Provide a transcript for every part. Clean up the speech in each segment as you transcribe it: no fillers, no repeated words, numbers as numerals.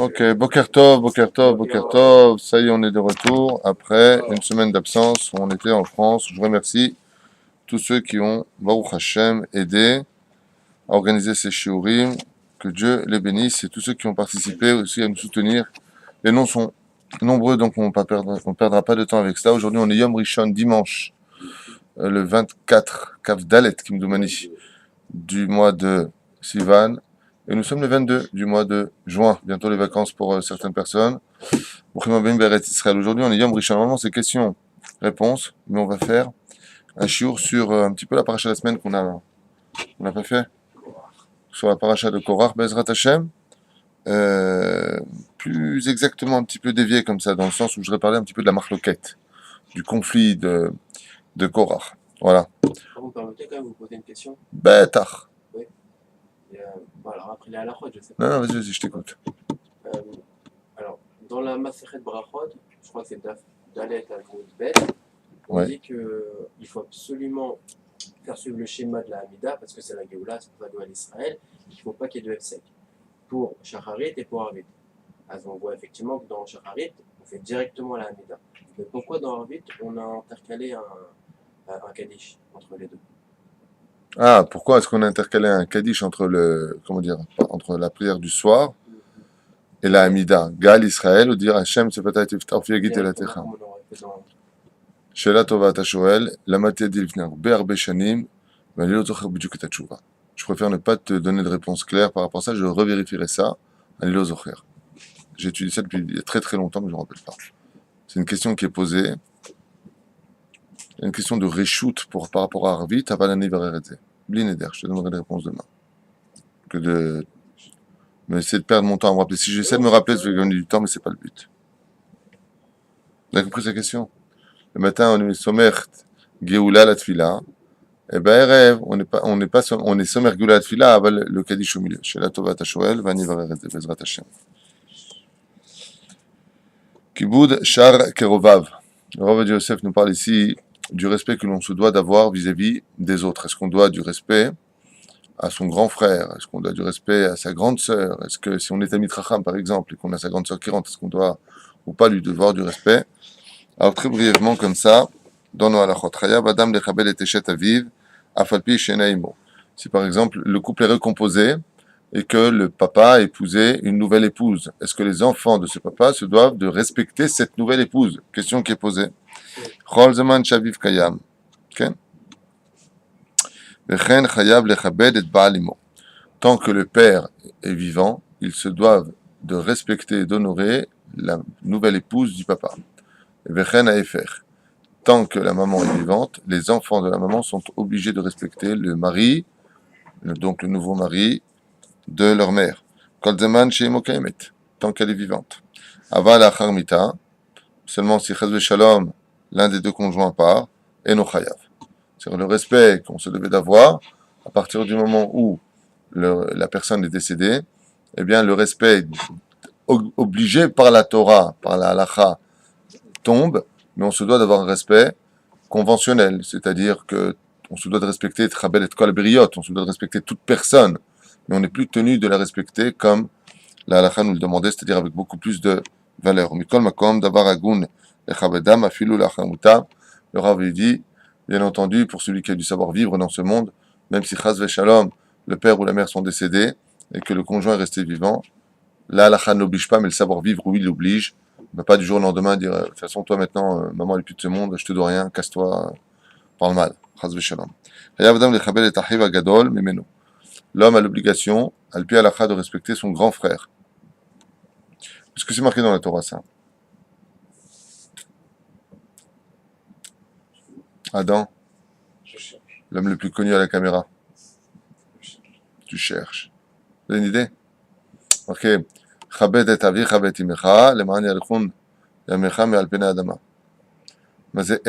Ok, Boker Tov, Boker Tov, Boker Tov. Ça y est, on est de retour après une semaine d'absence où on était en France. Je remercie tous ceux qui ont, Baruch Hashem, aidé à organiser ces shiurim. Que Dieu les bénisse et tous ceux qui ont participé aussi à nous soutenir. Les noms sont nombreux, donc on ne perdra pas de temps avec cela. Aujourd'hui, on est Yom Rishon, dimanche, le 24, Kav Dalet, Kimdoumani, du mois de Sivan. Et nous sommes le 22 du mois de juin, bientôt les vacances pour certaines personnes. Aujourd'hui, on est Yom Rishon. Normalement, c'est questions-réponses, mais on va faire un shiur sur un petit peu la paracha de la semaine qu'on n'a pas fait, sur la paracha de Korach, Bezrat Hashem. Plus exactement un petit peu dévié comme ça, dans le sens où je voudrais parler un petit peu de la marloquette, du conflit de Korach. Voilà. Vous me permettez quand même de vous poser une question? Bêtard. Oui. Bon, alors après les halachot, je sais Non, pas. non, vas-y, je t'écoute. Alors, dans la Masechet Brachot, je crois que c'est Daf Dalet à Bet, on Ouais. dit qu'il faut absolument faire suivre le schéma de la Hamida, parce que c'est la Géoula, c'est pour la Géoula d'Israël, il ne faut pas qu'il y ait de Hefsek, pour Shacharit et pour Arvit. Alors on voit effectivement que dans Shacharit, on fait directement la Hamida. Mais pourquoi dans Arvit, on a intercalé un Kaddish entre les deux? Ah, pourquoi est-ce qu'on a intercalé un Kaddish entre entre la prière du soir et la Hamida? Gal Israël, ou dire Hashem, c'est peut-être Iftar Fi Yagit El Atecha. Comme on aurait fait dans... Sheila Tova Tashoel, Lamati Adil Fner, Be'arbe Shanim, ואני לא זוכר בדיוק את התשובה. Je préfère ne pas te donner de réponse claire par rapport à ça, je revérifierai ça. אני לא זוכר. J'ai étudié ça depuis il y a très très longtemps, mais je ne me rappelle pas. C'est une question qui est posée. Une question de reshoot par rapport à Arvit, Avalani Vareredze. Blineder, je te donnerai des réponses demain. Que de me essayer de perdre mon temps à me rappeler. Si j'essaie de me rappeler, je vais gagner du temps, mais c'est pas le but. Vous avez compris sa question? Le matin, on est Somer Geoula la Tfila. Et ben, rêve, on est Somer Geoula la Tfila, avec le Kaddish au milieu. Chez la Tova Tashoel, Vani Vareredze, Bezrat Hashem. Kiboud Shar Kerovav. Le Rav Yosef nous parle ici du respect que l'on se doit d'avoir vis-à-vis des autres. Est-ce qu'on doit du respect à son grand frère? Est-ce qu'on doit du respect à sa grande sœur? Est-ce que si on est ami Tracham par exemple et qu'on a sa grande sœur qui rentre, est-ce qu'on doit ou pas lui devoir du respect? Alors très brièvement comme ça, dans nos halachot, Chayav Adam lechabel et Eshet Aviv, afalpi shena imo. Si par exemple le couple est recomposé et que le papa a épousé une nouvelle épouse, est-ce que les enfants de ce papa se doivent de respecter cette nouvelle épouse? Question qui est posée. Chol zaman shaviv kayam. Ok? Vechen chayav lechabed et baal imo. Tant que le père est vivant, ils se doivent de respecter et d'honorer la nouvelle épouse du papa. Vechen haefer. Tant que la maman est vivante, les enfants de la maman sont obligés de respecter le mari, donc le nouveau mari, de leur mère. Kol zaman she'imo kaemet. Tant qu'elle est vivante. Aval achar mita. Seulement si chas v'shalom, l'un des deux conjoints part, eno chayav. C'est le respect qu'on se devait d'avoir à partir du moment où la personne est décédée, eh bien le respect obligé par la Torah, par la halacha, tombe, mais on se doit d'avoir un respect conventionnel, c'est-à-dire que on se doit de respecter Tchabel et Kol Beriot, on se doit de respecter toute personne, mais on n'est plus tenu de la respecter comme la halacha nous le demandait, c'est-à-dire avec beaucoup plus de valeur. Mikol makom davar agun lechabedam afilu lachamuta. Le Rav dit, bien entendu, pour celui qui a du savoir-vivre dans ce monde, même si chas v'shalom, le père ou la mère sont décédés et que le conjoint est resté vivant, la halakha n'oblige pas, mais le savoir-vivre, oui, il oblige. On ne va pas du jour au lendemain dire, de toute façon, toi maintenant, maman elle est plus de ce monde, je te dois rien, casse-toi, parle mal. Chas v'shalom. L'homme a l'obligation, al pi halakha, de respecter son grand frère. Est-ce que c'est marqué dans la Torah, ça? Adam, l'homme le plus connu à la caméra. Tu cherches. Vous avez une idée? Ok. Chabed et avi, chabed imecha, leman yalchun yamecha me alpene adama. Mais c'est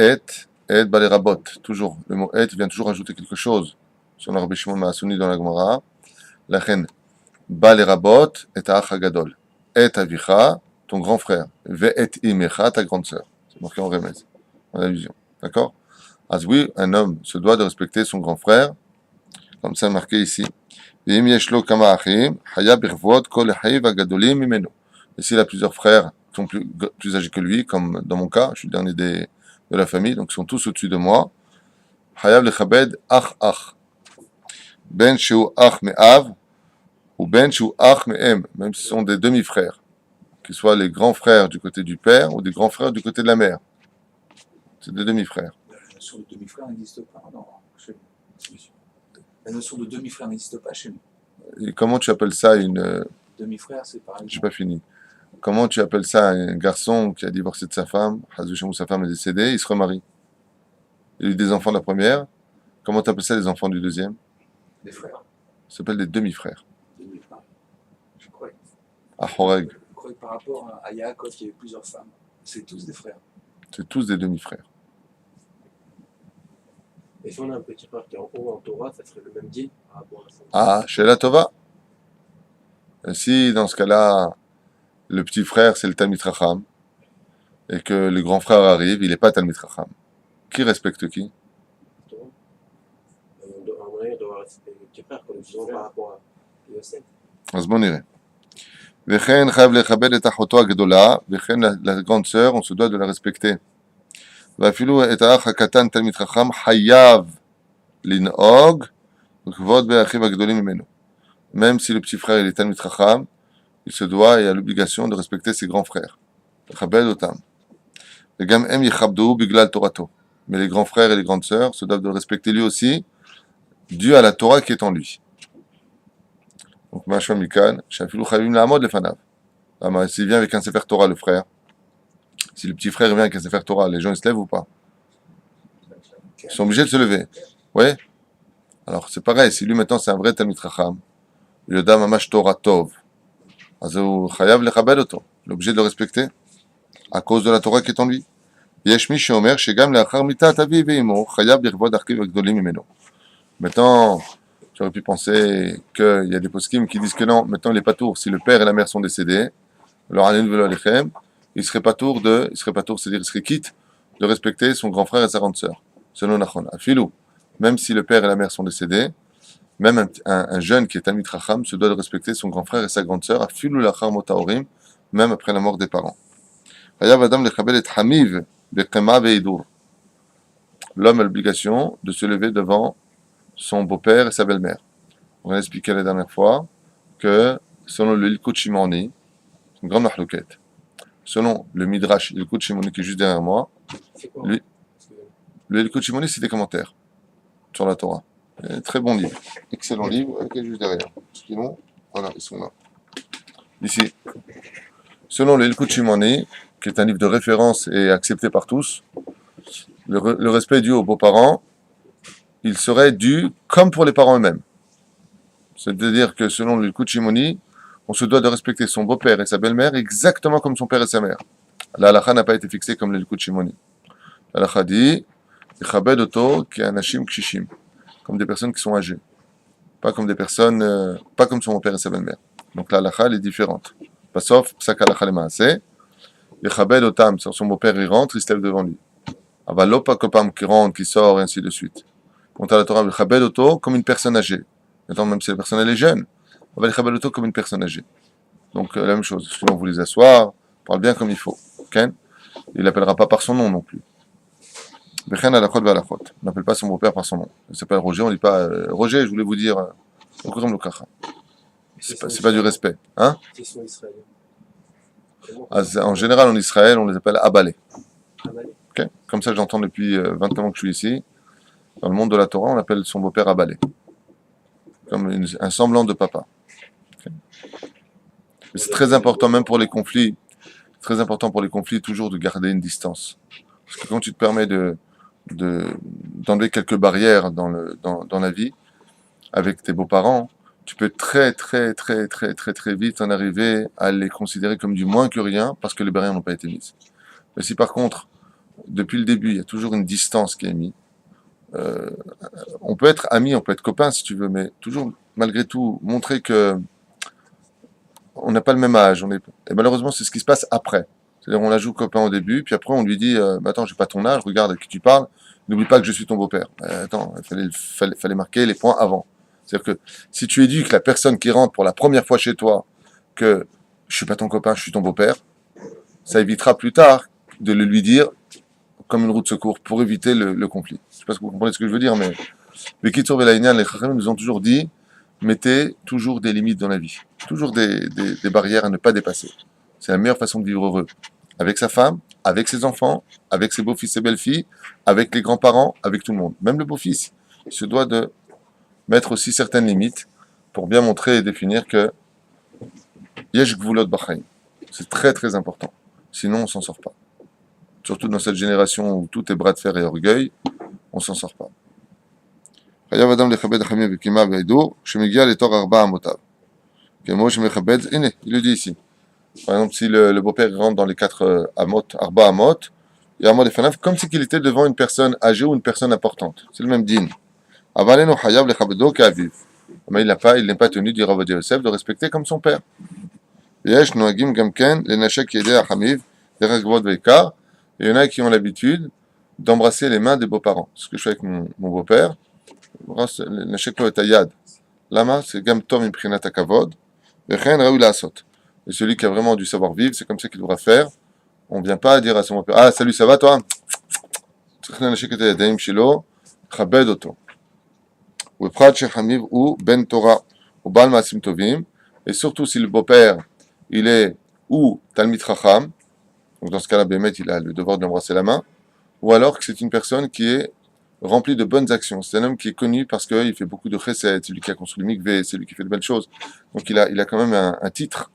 et balerabot. Toujours. Le mot et vient toujours ajouter quelque chose. Sur le Rabbi Shimon Maasuni dans la Gemara. La chen balerabot et ach hagadol. Et avicha, ton grand frère. Ve et imecha, ta grande sœur. C'est marqué en remez, en allusion. D'accord? Ah oui, un homme se doit de respecter son grand frère, comme ça marqué ici. Et s'il a plusieurs frères qui sont plus âgés que lui, comme dans mon cas, je suis le dernier de la famille, donc ils sont tous au-dessus de moi, Hayav lechabed ach ach. Ben sheu ach me'av, ou ben sheu ach me'em, même si ce sont des demi-frères, qu'ils soient les grands frères du côté du père ou des grands frères du côté de la mère. C'est des demi-frères. La notion de demi-frère n'existe pas chez nous. La notion de demi-frère n'existe pas chez nous. Et comment tu appelles ça une... Demi-frère, c'est par J'ai exemple. pas fini. Comment tu appelles ça un garçon qui a divorcé de sa femme, où sa femme est décédée, il se remarie. Il a eu des enfants de la première. Comment tu appelles ça les enfants du deuxième? Des frères. Ça s'appelle des demi-frères. Demi-frère. Je crois. Ah, Horeg, Je crois que par rapport à Yaakov, qui avait plusieurs femmes, c'est tous des frères. c'est tous des demi-frères. Et si on a un petit frère qui est en haut en Torah, ça serait le même din par rapport à ça. Ah, chez la Tova. Et si, dans ce cas-là, le petit frère, c'est le Talmid Chacham, et que le grand frère arrive, il n'est pas Talmid Chacham. Qui respecte qui? Torah. À mon avis, on doit avoir respecté le petit frère, comme nous disons par rapport à Yosef. אז בוא נראה. וכן חייב לכבד את אחותו הגדולה, וכן la grande sœur, on se doit de la respecter. ואפילו את האח הקטן תלמיד חכם חייב לנהוג וכבוד באחיו הגדולים ממנו. Même si le petit frère il est תלמיד חכם, il se doit et a l'obligation de respecter ses grands frères. לכבד אותם. וגם הם יכבדו בגלל תורתו. Mais les grands frères et les grandes sœurs se doivent de le respecter lui aussi, dû à la Torah qui est en lui. Donc, Mashua Mikan, Shafilou Chavim Lahamod Lefanav. S'il vient avec un Sefer Torah, le frère, si le petit frère vient avec un Sefer Torah, les gens ils se lèvent ou pas? Ils sont obligés de se lever. Oui? Alors, c'est pareil, si lui maintenant c'est un vrai Talmid Chacham, il le donne Mamash Torah Tov, Azou Chayav Lechabed Oto, il est obligé de le respecter, à cause de la Torah qui est en lui. Yesh mi sheomer shegam leachar mitat aviv ve'imo chayav lirvod achiv agdolim mimeno. Maintenant, j'aurais pu penser qu'il y a des poskim qui disent que non, maintenant il est pas tour. Si le père et la mère sont décédés, alors alenu velo alechem, il serait pas tour, c'est-à-dire il serait quitte de respecter son grand frère et sa grande sœur. Selon Nachon. Afilou, même si le père et la mère sont décédés, même un jeune qui est Talmid Chacham se doit de respecter son grand frère et sa grande sœur, afilou lachar mot haorim, même après la mort des parents. Chayav adam lechabed et hamiv be'kema ve'idur. L'homme a l'obligation de se lever devant son beau-père et sa belle-mère. On a expliqué la dernière fois que selon le Ilkut Shimoni, c'est une grande mahlouquette. Selon le Midrash Ilkut Shimoni qui est juste derrière moi, C'est quoi? lui, le Ilkut Shimoni c'est des commentaires sur la Torah. Un très bon livre, excellent livre, qui est juste derrière. Sinon, voilà, ils sont là. Ici. Selon le Ilkut Shimoni, qui est un livre de référence et accepté par tous, le respect dû aux beaux-parents, il serait dû comme pour les parents eux-mêmes. C'est-à-dire que selon le Ilkut Shimoni, on se doit de respecter son beau-père et sa belle-mère exactement comme son père et sa mère. La halakha n'a pas été fixée comme le Ilkut Shimoni. La halakha dit Yechabed oto ki anashim kshishim, comme des personnes qui sont âgées, pas comme des personnes, pas comme son beau-père et sa belle-mère. Donc la halakha elle est différente. Pas sauf psak halakha le maaseh. Yechabed otam, sur son beau-père il rentre, il se lève devant lui. Avalo pas kopam qui rentre, qui sort et ainsi de suite. Quant à la Torah, Yechabed oto comme une personne âgée. Maintenant, même si la personne elle est jeune, on va Yechabed oto comme une personne âgée. Donc la même chose. Sinon vous les asseoir, parle bien comme il faut. Okay? Il l'appellera pas par son nom non plus. Bechen alachot ve'alachot. On n'appelle pas son beau-père par son nom. Il s'appelle Roger, on ne dit pas Roger, je voulais vous dire. C'est pas du respect. Hein? Ils sont israéliens. En général, en Israël, on les appelle Abalé. Amalek. Okay? Comme ça, j'entends depuis 20 ans que je suis ici. Dans le monde de la Torah, on appelle son beau-père Abalé. Comme un semblant de papa. Okay? Mais c'est très important, même pour les conflits. Très important pour les conflits, toujours de garder une distance. Parce que quand tu te permets d'enlever quelques barrières dans la vie, avec tes beaux-parents, tu peux très vite en arriver à les considérer comme du moins que rien, parce que les barrières n'ont pas été mises. Mais si par contre, depuis le début, il y a toujours une distance qui est mise, on peut être amis, on peut être copains si tu veux, mais toujours, malgré tout, montrer que on n'a pas le même âge. Et malheureusement, c'est ce qui se passe après. C'est-à-dire, on la joue copain au début, puis après, on lui dit attends, j'ai pas ton âge, regarde à qui tu parles, n'oublie pas que je suis ton beau-père. Attends, il fallait marquer les points avant. C'est-à-dire que si tu éduques la personne qui rentre pour la première fois chez toi, que je suis pas ton copain, je suis ton beau-père, ça évitera plus tard de le lui dire comme une roue de secours pour éviter le conflit. Je sais pas si vous comprenez ce que je veux dire, mais les Kitzur Velaïnian, les Chachamim nous ont toujours dit, mettez toujours des limites dans la vie, toujours des barrières à ne pas dépasser. C'est la meilleure façon de vivre heureux. Avec sa femme, avec ses enfants, avec ses beaux-fils et belles-filles, avec les grands-parents, avec tout le monde. Même le beau-fils, il se doit de mettre aussi certaines limites pour bien montrer et définir que Yesh Gvulot B'chaim. C'est très très important. Sinon, on s'en sort pas. Surtout dans cette génération où tout est bras de fer et orgueil, on s'en sort pas. חייב אדם לכבד חכמים וקימה והידור, שמגיע לתור 4 אמותיו. כמו שמכבד, הנה, il le dit ici. Par exemple, si le beau-père rentre dans les 4 amot, arba amot, et amot defanav, comme si il était devant une personne âgée ou une personne importante. C'est le même din. Avalenu chayav lechabedo ka'aviv. Mais il n'est pas tenu, dit Rav Ovadia Yosef, de respecter comme son père. Yesh noagim gamken lenashek yedei achamiv derech gvod veikar. Et il y en a qui ont l'habitude d'embrasser les mains des beaux-parents. Ce que je fais avec mon beau-père, nashek lo et ayad. Lama, c'est gam tom imprinat akavod. Vechen raoui laasot. Et celui qui a vraiment du savoir-vivre, c'est comme ça qu'il devra faire. On ne vient pas dire à son beau-père, ah, salut, ça va toi? צריך לנשק את הידיים שלו, לכבד אותו. ובפרט שחמיו הוא בן תורה, הוא בעל מעשים טובים, et surtout si le beau-père, il est ou Talmid Chacham, donc dans ce cas-là, Bémet, il a le devoir de lui embrasser la main, ou alors que c'est une personne qui est remplie de bonnes actions. C'est un homme qui est connu parce qu'il fait beaucoup de chesed, c'est lui qui a construit le mikvé, c'est lui qui fait de belles choses. Donc il a quand même un titre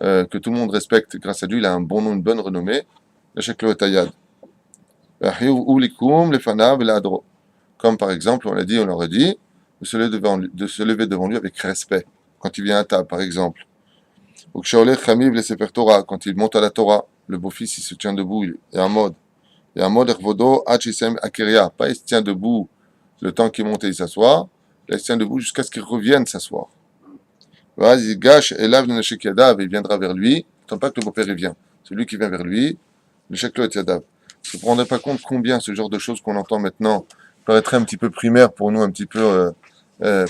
que tout le monde respecte. Grâce à lui, il a un bon nom, une bonne renommée. Comme par exemple, on l'a dit, on l'aurait dit, de se lever devant lui avec respect. Quand il vient à table, par exemple. Quand il monte à la Torah, le beau-fils, il se tient debout, il est en mode. Et en mode pas il se tient debout le temps qu'il monte et il s'assoit, il se tient debout jusqu'à ce qu'il revienne s'asseoir. Il gâche et lave le neshek yadav et il viendra vers lui. Tant pas que le beau-père il vient. C'est lui qui vient vers lui. Le neshek lo et yadav. Vous ne vous rendez pas compte combien ce genre de choses qu'on entend maintenant paraîtrait un petit peu primaire pour nous, un petit peu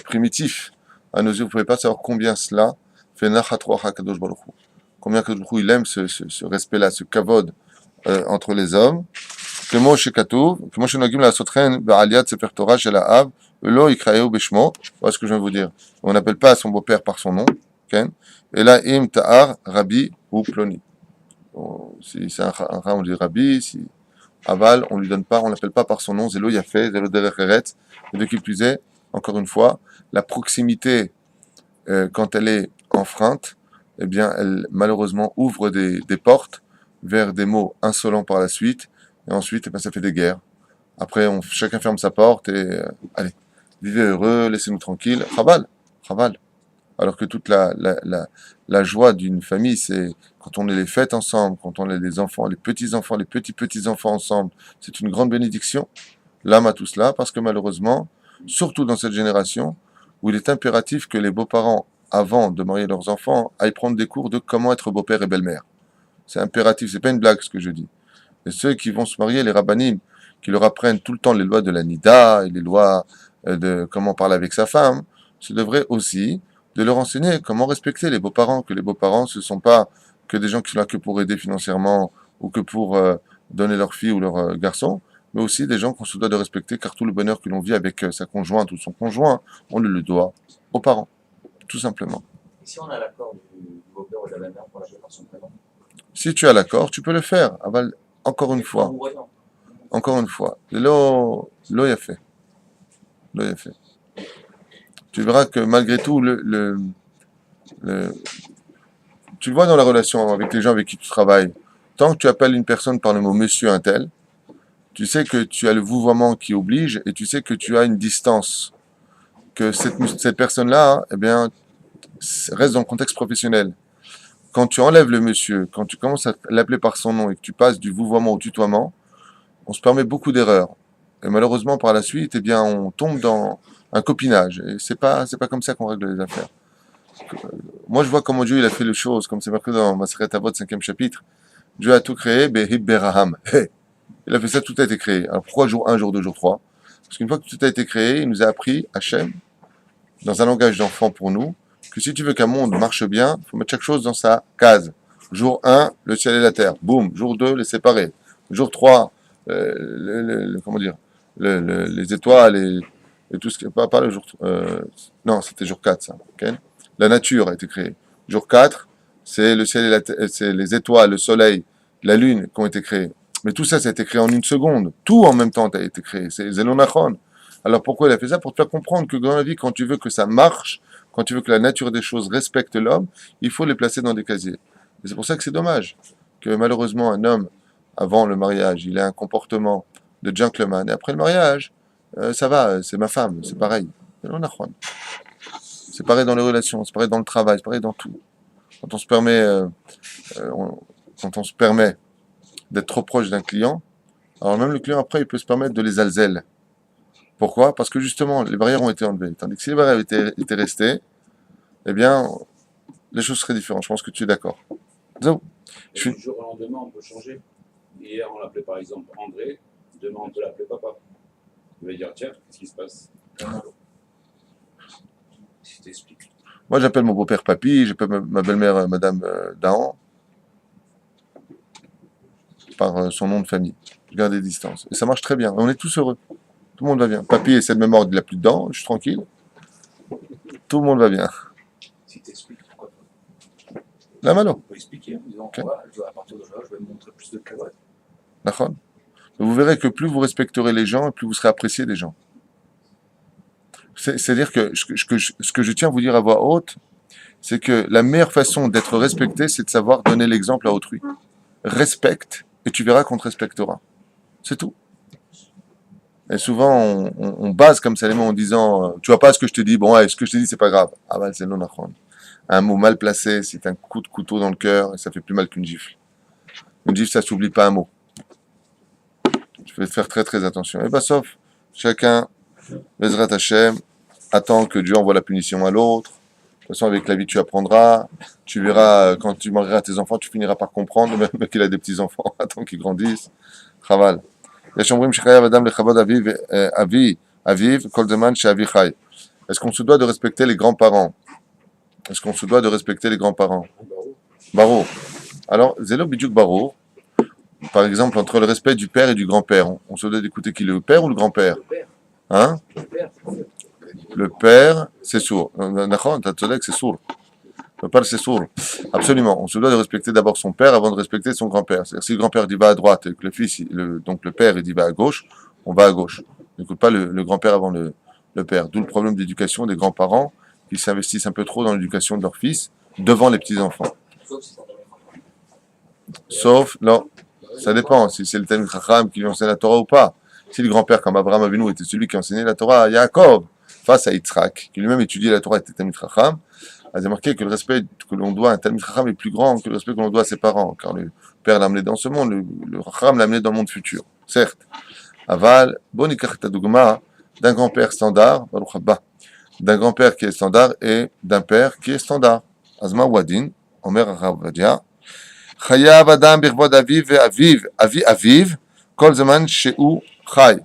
primitif. À nos yeux, vous ne pouvez pas savoir combien cela fait nachat kadosh baruch hu. Combien Kadosh baruch hu il aime ce respect-là, ce kavod entre les hommes. כמו שכתוב, כמו שנוהגים לעשות כן בעליית ספר תורה של האב, ולא יקראהו בשמו, voilà ce que je viens de vous dire. On n'appelle pas son beau-père par son nom, כן? אלא אם תאר רבי ou ploni. Si c'est un ram, on dit rabbi, si aval, on lui donne pas, on l'appelle pas par son nom, zélo yafé, zélo derech eretz. Et de qui plus est, encore une fois, la proximité, quand elle est enfreinte, eh bien, elle malheureusement ouvre des portes vers des mots insolents par la suite, et ensuite, eh bien, ça fait des guerres. Après, chacun ferme sa porte et allez, vivez heureux, laissez-nous tranquilles. Chaval, chaval. Alors que toute la joie d'une famille, c'est quand on est les fêtes ensemble, quand on est les enfants, les petits-enfants, les petits-petits-enfants ensemble. C'est une grande bénédiction. L'âme à tout cela, parce que malheureusement, surtout dans cette génération, où il est impératif que les beaux-parents, avant de marier leurs enfants, aillent prendre des cours de comment être beau-père et belle-mère. C'est impératif, c'est pas une blague ce que je dis. Et ceux qui vont se marier, les rabbanim, qui leur apprennent tout le temps les lois de la nida et les lois de comment parler avec sa femme, se devraient aussi de leur enseigner comment respecter les beaux-parents, que les beaux-parents ce ne sont pas que des gens qui sont là que pour aider financièrement ou que pour donner leur fille ou leur garçon, mais aussi des gens qu'on se doit de respecter, car tout le bonheur que l'on vit avec sa conjointe ou son conjoint, on le doit aux parents, tout simplement. Et si on a l'accord du beau-père ou de la belle-mère pour l'appeler par son prénom? Si tu as l'accord, tu peux le faire. Encore une fois. L'eau y a fait. Tu verras que malgré tout, tu le vois dans la relation avec les gens avec qui tu travailles. Tant que tu appelles une personne par le mot monsieur un tel, tu sais que tu as le vouvoiement qui oblige et tu sais que tu as une distance. Que cette personne-là, eh bien, reste dans le contexte professionnel. Quand tu enlèves le monsieur, quand tu commences à l'appeler par son nom et que tu passes du vouvoiement au tutoiement, on se permet beaucoup d'erreurs. Et malheureusement, par la suite, eh bien, on tombe dans un copinage. Et c'est pas comme ça qu'on règle les affaires. Moi, je vois comment Dieu il a fait les choses, comme c'est marqué dans Maseret Avot, 5e chapitre. Dieu a tout créé, Behib Beraham. Il a fait ça, tout a été créé. Alors pourquoi jour 1, jour 2, jour 3? Parce qu'une fois que tout a été créé, il nous a appris, Hachem, dans un langage d'enfant pour nous, que si tu veux qu'un monde marche bien, il faut mettre chaque chose dans sa case. Jour 1, le ciel et la terre. Boum. Jour 2, les séparer. Jour 3, comment dire, les étoiles et tout ce qui... Pas le jour... non, c'était jour 4, ça. Okay, la nature a été créée. Jour 4, c'est le ciel et la terre, c'est les étoiles, le soleil, la lune qui ont été créés. Mais tout ça, ça a été créé en une seconde. Tout en même temps a été créé. C'est Zelonachon. Alors pourquoi il a fait ça? Pour te faire comprendre que dans la vie, quand tu veux que ça marche, quand tu veux que la nature des choses respecte l'homme, il faut les placer dans des casiers. Et c'est pour ça que c'est dommage que malheureusement un homme, avant le mariage, il ait un comportement de gentleman. Et après le mariage, ça va, c'est ma femme, c'est pareil. Zelonachon. C'est pareil dans les relations, c'est pareil dans le travail, c'est pareil dans tout. Quand on se permet, quand on se permet d'être trop proche d'un client, alors même le client après il peut se permettre de les alzel. Pourquoi? Parce que justement les barrières ont été enlevées. Tandis que si les barrières étaient restées, eh bien les choses seraient différentes. Je pense que tu es d'accord. So, Du jour au lendemain, on peut changer. Hier, on l'appelait par exemple André. Demain, on peut l'appeler papa. Il va dire tiens, qu'est-ce qui se passe? Si t'expliques. moi j'appelle mon beau-père papy, j'appelle ma belle-mère madame Dahan par son nom de famille. Je garde des distances. Et ça marche très bien. On est tous heureux. Tout le monde va bien. Papy essaie de me mordre, il n'a plus de dents, je suis tranquille. Tout le monde va bien. Si t'expliques, pourquoi pas? La mano. On peut expliquer en disant Ok. voilà, à partir de là, je vais me montrer plus de cravate. D'accord. Vous verrez que plus vous respecterez les gens, plus vous serez apprécié des gens. C'est-à-dire que ce que je tiens à vous dire à voix haute, c'est que la meilleure façon d'être respecté, c'est de savoir donner l'exemple à autrui. Respecte, et tu verras qu'on te respectera. C'est tout. Et souvent, on base comme ça les mots en disant tu vois pas ce que je te dis, bon, ouais, ce que je te dis, c'est pas grave. Ah bah, c'est non achron. Un mot mal placé, c'est un coup de couteau dans le cœur, et ça fait plus mal qu'une gifle. Une gifle, ça s'oublie pas un mot. Je vais faire très très attention. Et bah, sauf, chacun, Bezrat Hashem, attend que Dieu envoie la punition à l'autre. De toute façon, avec la vie, tu apprendras. Tu verras, quand tu marieras tes enfants, tu finiras par comprendre, même qu'il a des petits-enfants, attends qu'ils grandissent. Chaval. Est-ce qu'on se doit de respecter les grands-parents? Est-ce qu'on se doit de respecter les grands-parents? Barreau. Alors, Zélo Bidjouk Barreau, par exemple, entre le respect du père et du grand-père, on se doit d'écouter qui, le père ou le grand-père? Le père. Hein? Le père, c'est sûr. Le père, c'est sourd. D'accord, t'as que c'est sourd. Le père, c'est sourd. Absolument. On se doit de respecter d'abord son père avant de respecter son grand-père. C'est-à-dire, si le grand-père dit va à droite et que le fils, donc le père, il dit va à gauche, on va à gauche. On n'écoute pas le grand-père avant le père. D'où le problème d'éducation des grands-parents qui s'investissent un peu trop dans l'éducation de leurs fils devant les petits-enfants. Sauf si c'est dans Sauf, non, ça dépend. Si c'est le Talmid Chacham qui lui enseigne la Torah ou pas. Si le grand-père, comme Abraham Avinu, était celui qui enseignait la Torah à Yaakov, face à Yitzhak, qui lui-même étudiait la Torah, était Talmid Chacham, a marqué que le respect que l'on doit à un Talmid Chacham est plus grand que le respect que l'on doit à ses parents, car le père l'a amené dans ce monde, le Chacham l'a amené dans le monde futur. Certes. Aval, bonikach tadougma, d'un grand-père standard, Baruch Haba, d'un grand-père qui est standard et d'un père qui est standard. Azma Wadin, Omer Ravadia, Chayav Adam Birvod Aviv Aviv, Aviv, Kol Zaman Shehu Chay.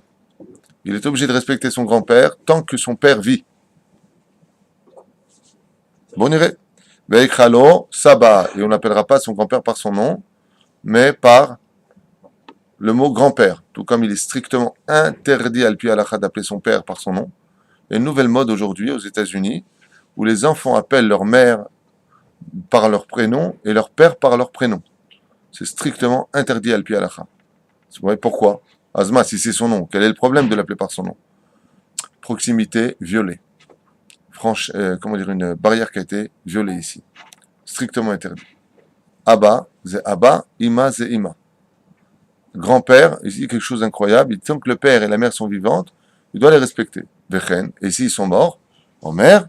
Il est obligé de respecter son grand-père tant que son père vit. Bon, iré. Veikhalo Saba. Et on n'appellera pas son grand-père par son nom, mais par le mot grand-père. Tout comme il est strictement interdit à l'Pi Halakha d'appeler son père par son nom. Il y a une nouvelle mode aujourd'hui aux États-Unis où les enfants appellent leur mère par leur prénom et leur père par leur prénom. C'est strictement interdit à l'Pi Halakha. Pourquoi? Azma, si c'est son nom, quel est le problème de l'appeler par son nom? Proximité violée. Comment dire, une barrière qui a été violée ici. Strictement interdit. Abba, c'est Abba, Ima, c'est Ima. Grand-père, ici quelque chose d'incroyable, tant que le père et la mère sont vivantes, il doit les respecter. Vechen, et s'ils sont morts, en mère,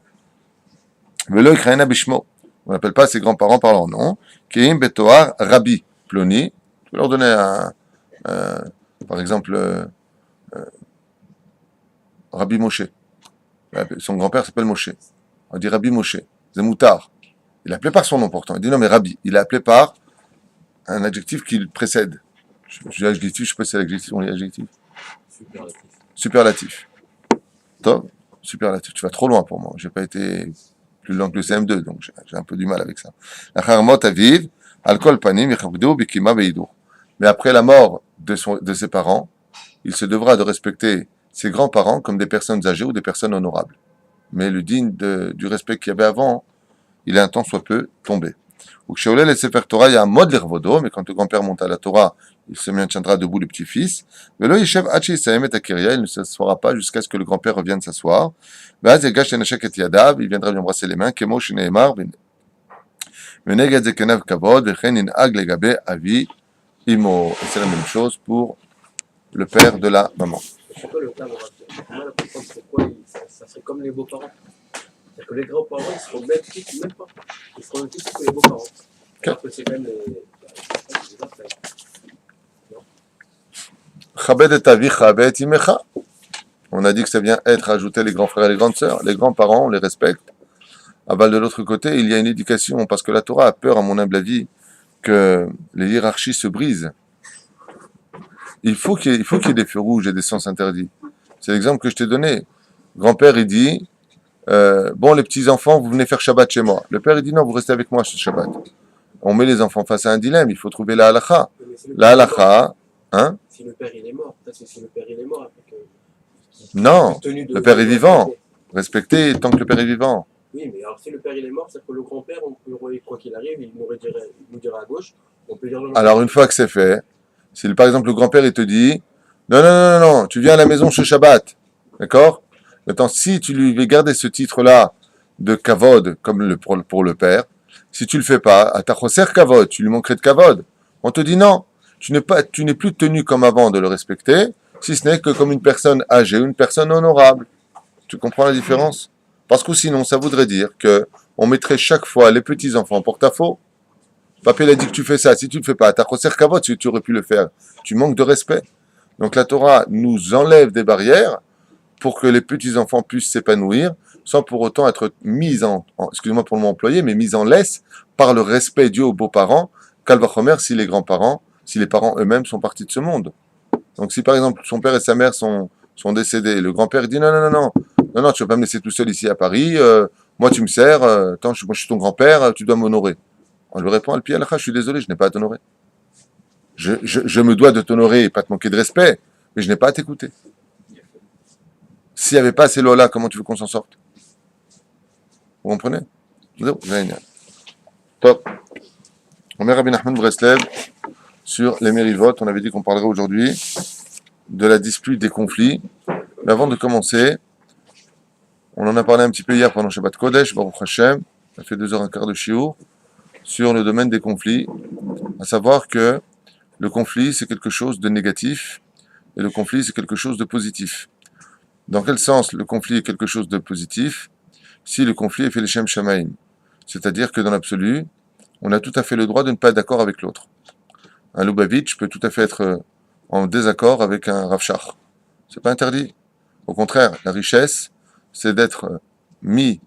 Velo Ikraina Bishmo. On n'appelle pas ses grands-parents par leur nom. Keim Betoar Rabbi Ploni. Tu peux leur donner par exemple, Rabbi Moshe. Son grand-père s'appelle Moshe. On dit Rabbi Moshe. C'est Moutar. Il l'appelait par son nom pourtant. Il dit non, mais Rabbi. Il l'a appelé par un adjectif qui le précède. Je dis adjectif, je sais pas si c'est l'adjectif ou l'adjectif. Superlatif. Superlatif. Top. Superlatif. Tu vas trop loin pour moi. J'ai pas été plus long que le CM2, donc j'ai un peu du mal avec ça. Achar mot aviv, al kol panim yechabdu bikima veidur. Mais après la mort de ses parents, il se devra de respecter ses grands-parents comme des personnes âgées ou des personnes honorables. Mais le digne du respect qu'il y avait avant, il est un temps soit peu tombé. Ou Ksheolel et Sefer Torah, il y a un mode l'irvodo, mais quand le grand-père monte à la Torah, il se maintiendra debout le petit-fils. Mais là, Yeshev Hachi Saem et Akiria, il ne s'assoira pas jusqu'à ce que le grand-père revienne s'asseoir. Vaz Yegash Eneshek et Yadav, il viendra lui embrasser les mains. Kemo Shineemar, Venegad Zekenav Kavod, Vechen in Ag Legabe Avi Imo. Et c'est la même chose pour le père de la maman. C'est quoi le cas, moi, la comprendre, c'est quoi ça serait comme les beaux-parents. C'est-à-dire que les grands-parents, ils seront même titres, même pas. Ils seront même titres que les beaux-parents. Alors que c'est quand même les affaires. Chabed et Avicha et Imecha. On a dit que ça vient être ajouté les grands frères et les grandes sœurs. Les grands-parents, on les respecte. Aval de l'autre côté, il y a une éducation, parce que la Torah a peur, à mon humble avis, que les hiérarchies se brisent. Il faut qu'il y ait des feux rouges et des sens interdits. C'est l'exemple que je t'ai donné. Grand-père, il dit, bon, les petits-enfants, vous venez faire Shabbat chez moi. Le père, il dit, non, vous restez avec moi ce Shabbat. On met les enfants face à un dilemme, il faut trouver la halakha. La halakha, hein? Si le père, il est mort, peut-être que si le père, il est mort, après que... Non, le père est vivant. Respectez tant que le père est vivant. Oui, mais alors si le père, il est mort, c'est que le grand-père, quoi qu'il arrive, il nous dira à gauche, on peut dire... Alors, une fois que c'est fait, si par exemple le grand-père, il te dit, non, tu viens à la maison ce Shabbat, d'accord? Maintenant, si tu lui veux garder ce titre-là de kavod, comme pour le père, si tu le fais pas, à ta choser kavod, tu lui manquerais de kavod. On te dit non, tu n'es plus tenu comme avant de le respecter, si ce n'est que comme une personne âgée, une personne honorable. Tu comprends la différence? Parce que sinon, ça voudrait dire que on mettrait chaque fois les petits-enfants en porte-à-faux. Papa, il a dit que tu fais ça, si tu ne le fais pas, à ta choser kavod, si tu aurais pu le faire, tu manques de respect. Donc la Torah nous enlève des barrières pour que les petits-enfants puissent s'épanouir sans pour autant être mis excusez-moi pour le mot employé, mais mis en laisse par le respect dû aux beaux-parents, qu'Alvachomer si les grands-parents, si les parents eux-mêmes sont partis de ce monde. Donc si par exemple son père et sa mère sont décédés, le grand-père dit non, tu vas pas me laisser tout seul ici à Paris, moi tu me sers, moi je suis ton grand-père, tu dois m'honorer. On lui répond, Al-Pi Al-Kha, je suis désolé, je n'ai pas à t'honorer. Je me dois de t'honorer et pas te manquer de respect, mais je n'ai pas à t'écouter. S'il n'y avait pas ces lois-là, comment tu veux qu'on s'en sorte? Vous comprenez? Top. On met Rabbi Nachman Breslev sur les mérivot. On avait dit qu'on parlerait aujourd'hui de la dispute des conflits. Mais avant de commencer, on en a parlé un petit peu hier pendant Shabbat Kodesh, Baruch Hashem. Ça fait 2h15 de shiur sur le domaine des conflits. À savoir que le conflit, c'est quelque chose de négatif et le conflit, c'est quelque chose de positif. Dans quel sens le conflit est quelque chose de positif? Si le conflit est fait l'Shem Shamaim. C'est-à-dire que dans l'absolu, on a tout à fait le droit de ne pas être d'accord avec l'autre. Un Lubavitch peut tout à fait être en désaccord avec un Rav Shach. C'est pas interdit. Au contraire, la richesse, c'est d'être mis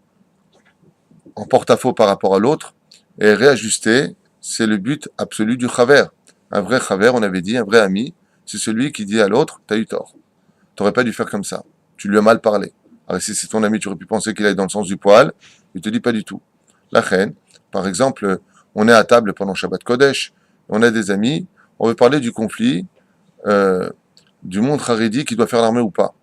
en porte-à-faux par rapport à l'autre et réajuster, c'est le but absolu du Chaver. Un vrai Chaver, on avait dit, un vrai ami, c'est celui qui dit à l'autre, t'as eu tort. T'aurais pas dû faire comme ça. Tu lui as mal parlé. Alors si c'est ton ami, tu aurais pu penser qu'il aille dans le sens du poil. Il te dit pas du tout. La reine, par exemple, on est à table pendant Shabbat Kodesh, on a des amis, on veut parler du conflit du monde Haredi qui doit faire l'armée ou pas.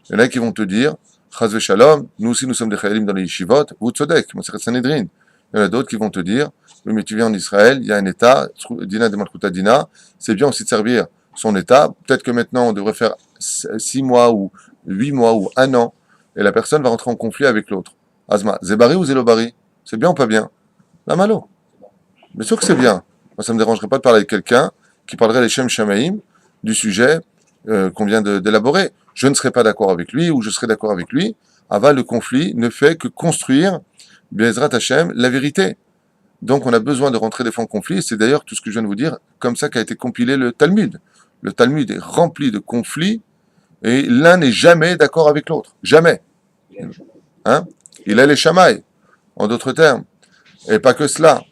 Il y en a qui vont te dire, Chaz Shalom, nous aussi nous sommes des Chayalim dans les yeshivot, vous tzodek, Mosechet Sanhedrin. Il y en a d'autres qui vont te dire, oui mais tu viens en Israël, il y a un État, Dina de Malchuta Dina, c'est bien aussi de servir son État, peut-être que maintenant on devrait faire 6 mois ou 8 mois ou 1 an, et la personne va rentrer en conflit avec l'autre. Azma, Zebari ou Zelobari? C'est bien ou pas bien? La malo. Bien sûr que c'est bien. Moi, ça ne me dérangerait pas de parler avec quelqu'un qui parlerait les Shem Shamaim du sujet qu'on vient d'élaborer. Je ne serais pas d'accord avec lui ou je serais d'accord avec lui. Aval, le conflit ne fait que construire, Be'ezrat Hashem, la vérité. Donc, on a besoin de rentrer des fois en conflit. Et c'est d'ailleurs tout ce que je viens de vous dire, comme ça qu'a été compilé le Talmud. Le Talmud est rempli de conflits et l'un n'est jamais d'accord avec l'autre. Jamais. Hein? Il a les Shamaï, en d'autres termes. Et pas que cela.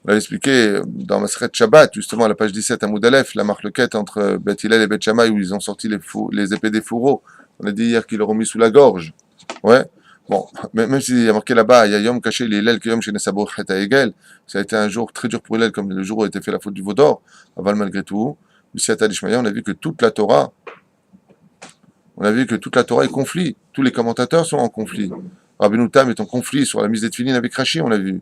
On l'a expliqué dans Maseret Shabbat, justement à la page 17 à Moudalef, la marloquette entre Beth Hillel et Beth Shammai où ils ont sorti les épées des fourreaux. On a dit hier qu'ils leur ont mis sous la gorge. Ouais. Bon, même s'il y a marqué là-bas, il y a Yom Caché, l'Hillel, Yom Shenesabo Cheta Egel, ça a été un jour très dur pour Hillel, comme le jour où a été fait la faute du veau d'or. Aval, malgré tout, Luciata Lishmaya, on a vu que toute la Torah, est conflit. Tous les commentateurs sont en conflit. Rabbeinu Tam est en conflit sur la mise des tefilines avec Rashi, on l'a vu.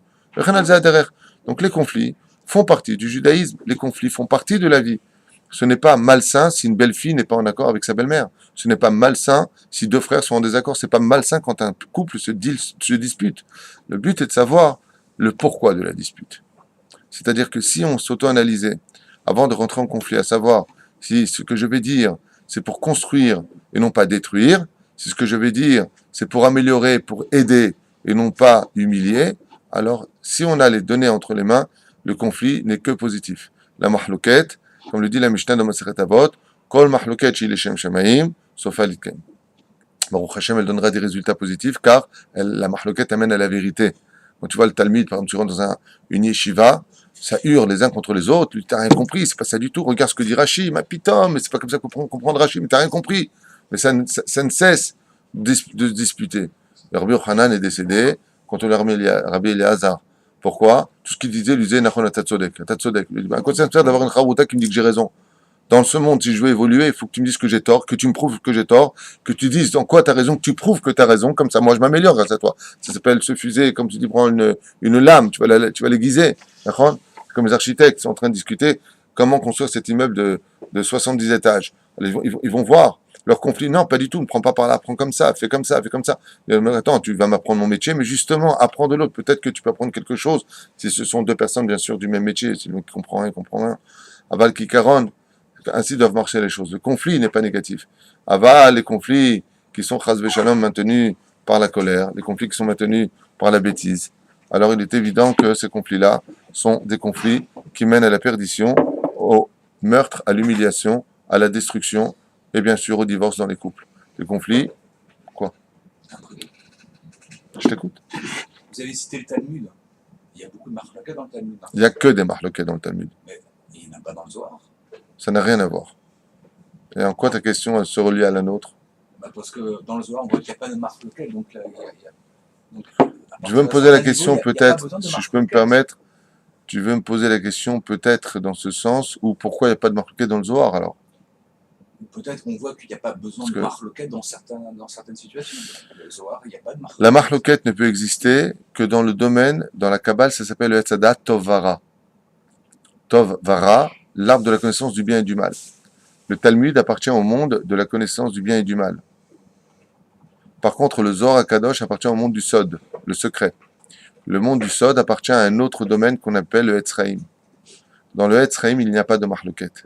Donc les conflits font partie du judaïsme, les conflits font partie de la vie. Ce n'est pas malsain si une belle fille n'est pas en accord avec sa belle-mère. Ce n'est pas malsain si deux frères sont en désaccord. C'est pas malsain quand un couple se dispute. Le but est de savoir le pourquoi de la dispute. C'est-à-dire que si on s'auto-analysait avant de rentrer en conflit, à savoir si ce que je vais dire, c'est pour construire et non pas détruire, si ce que je vais dire, c'est pour améliorer, pour aider et non pas humilier, alors si on a les données entre les mains, le conflit n'est que positif. La mahlouket, comme le dit la Mishnah dans Masechet Avot, Kol mahlouket shi leshem shamaim, sauf alitken. Baruch Hashem, elle donnera des résultats positifs, car la mahlouket amène à la vérité. Quand tu vois le Talmud, par exemple, tu rentres dans une yeshiva, ça hurle les uns contre les autres, tu n'as rien compris, c'est pas ça du tout, regarde ce que dit Rashi, ma pitom, mais c'est pas comme ça qu'on comprend Rashi, mais tu n'as rien compris. Mais ça ne cesse de se disputer. Le Rabbi Yochanan est décédé, quand on l'a remis Rabbi Eliezer. Pourquoi? Tout ce qu'il disait, lui disait, Nachon Atatzodek. Il dit, à quoi ça me sert d'avoir une Charouta qui me dit que j'ai raison? Dans ce monde, si je veux évoluer, il faut que tu me dises que j'ai tort, que tu me prouves que j'ai tort, que tu dises en quoi tu as raison, que tu prouves que tu as raison, comme ça, moi, je m'améliore grâce à toi. Ça s'appelle se fuser, comme tu dis, prends une lame, tu vas l'aiguiser. D'accord? Comme les architectes sont en train de discuter comment construire cet immeuble de 70 étages. Ils vont voir leur conflit. Non, pas du tout, ne prends pas par là, prends comme ça, fais comme ça, fais comme ça. Attends, tu vas m'apprendre mon métier, mais justement, apprends de l'autre. Peut-être que tu peux apprendre quelque chose. Si ce sont deux personnes, bien sûr, du même métier, si l'un qui comprend rien, comprend rien. Aval Kikaron, ainsi doivent marcher les choses. Le conflit n'est pas négatif. Aval, les conflits qui sont chas v'shalom maintenus par la colère, les conflits qui sont maintenus par la bêtise. Alors il est évident que ces conflits-là sont des conflits qui mènent à la perdition, au meurtre, à l'humiliation, à la destruction et bien sûr au divorce dans les couples. Les conflits, quoi? Je t'écoute. Vous avez cité le Talmud. Il y a beaucoup de marloquets dans le Talmud. Il n'y a que des marloquets dans le Talmud. Mais il n'y en a pas dans le Zohar. Ça n'a rien à voir. Et en quoi ta question elle se relie à la nôtre? Parce que dans le Zohar, on voit qu'il n'y a pas de marloquets. Donc, tu veux me poser la question peut-être, si je peux me permettre, tu veux me poser la question peut-être dans ce sens, ou pourquoi il n'y a pas de marloquet dans le Zohar alors? Peut-être qu'on voit qu'il n'y a pas besoin de marloquet dans certaines situations. Dans le Zohar, il n'y a pas de marloquet. La marloquette ne peut exister que dans le domaine, dans la Kabbale, ça s'appelle le Hetzadat Tovara. Tovara, l'arbre de la connaissance du bien et du mal. Le Talmud appartient au monde de la connaissance du bien et du mal. Par contre, le Zohar HaKadosh appartient au monde du Sod, le secret. Le monde du Sod appartient à un autre domaine qu'on appelle le Etzraïm. Dans le Etzraïm, il n'y a pas de marloquette.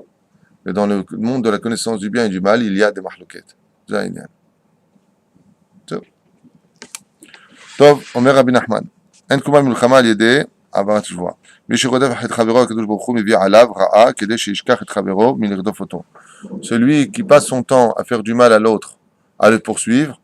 Mais dans le monde de la connaissance du bien et du mal, il y a des marloquettes. Tov, Omer Rabbi Nachman. En kuma milchama al yedei avarat shvoa. מי שרודף את חברו הקדוש ברוך הוא מביא עליו רעה כדי שישכח את חברו מלרדוף אותו. Celui qui passe son temps à faire du mal à l'autre, à le poursuivre,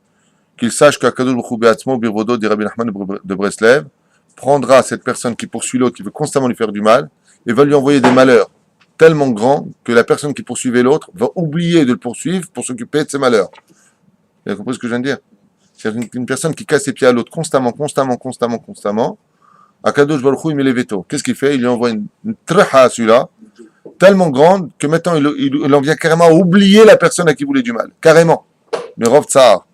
qu'il sache qu'Akadosh Baruch Hu be'atzmo birvodo, dit Rabbi Nachman de Breslev, prendra cette personne qui poursuit l'autre, qui veut constamment lui faire du mal, et va lui envoyer des malheurs tellement grands que la personne qui poursuivait l'autre va oublier de le poursuivre pour s'occuper de ses malheurs. Vous avez compris ce que je viens de dire? C'est une personne qui casse ses pieds à l'autre constamment. Akadosh Baruch Hu, il met les vétos. Qu'est-ce qu'il fait? Il lui envoie une traha à celui-là, tellement grande que maintenant il en vient carrément à oublier la personne à qui il voulait du mal. Carrément. Mais Rov Tsar.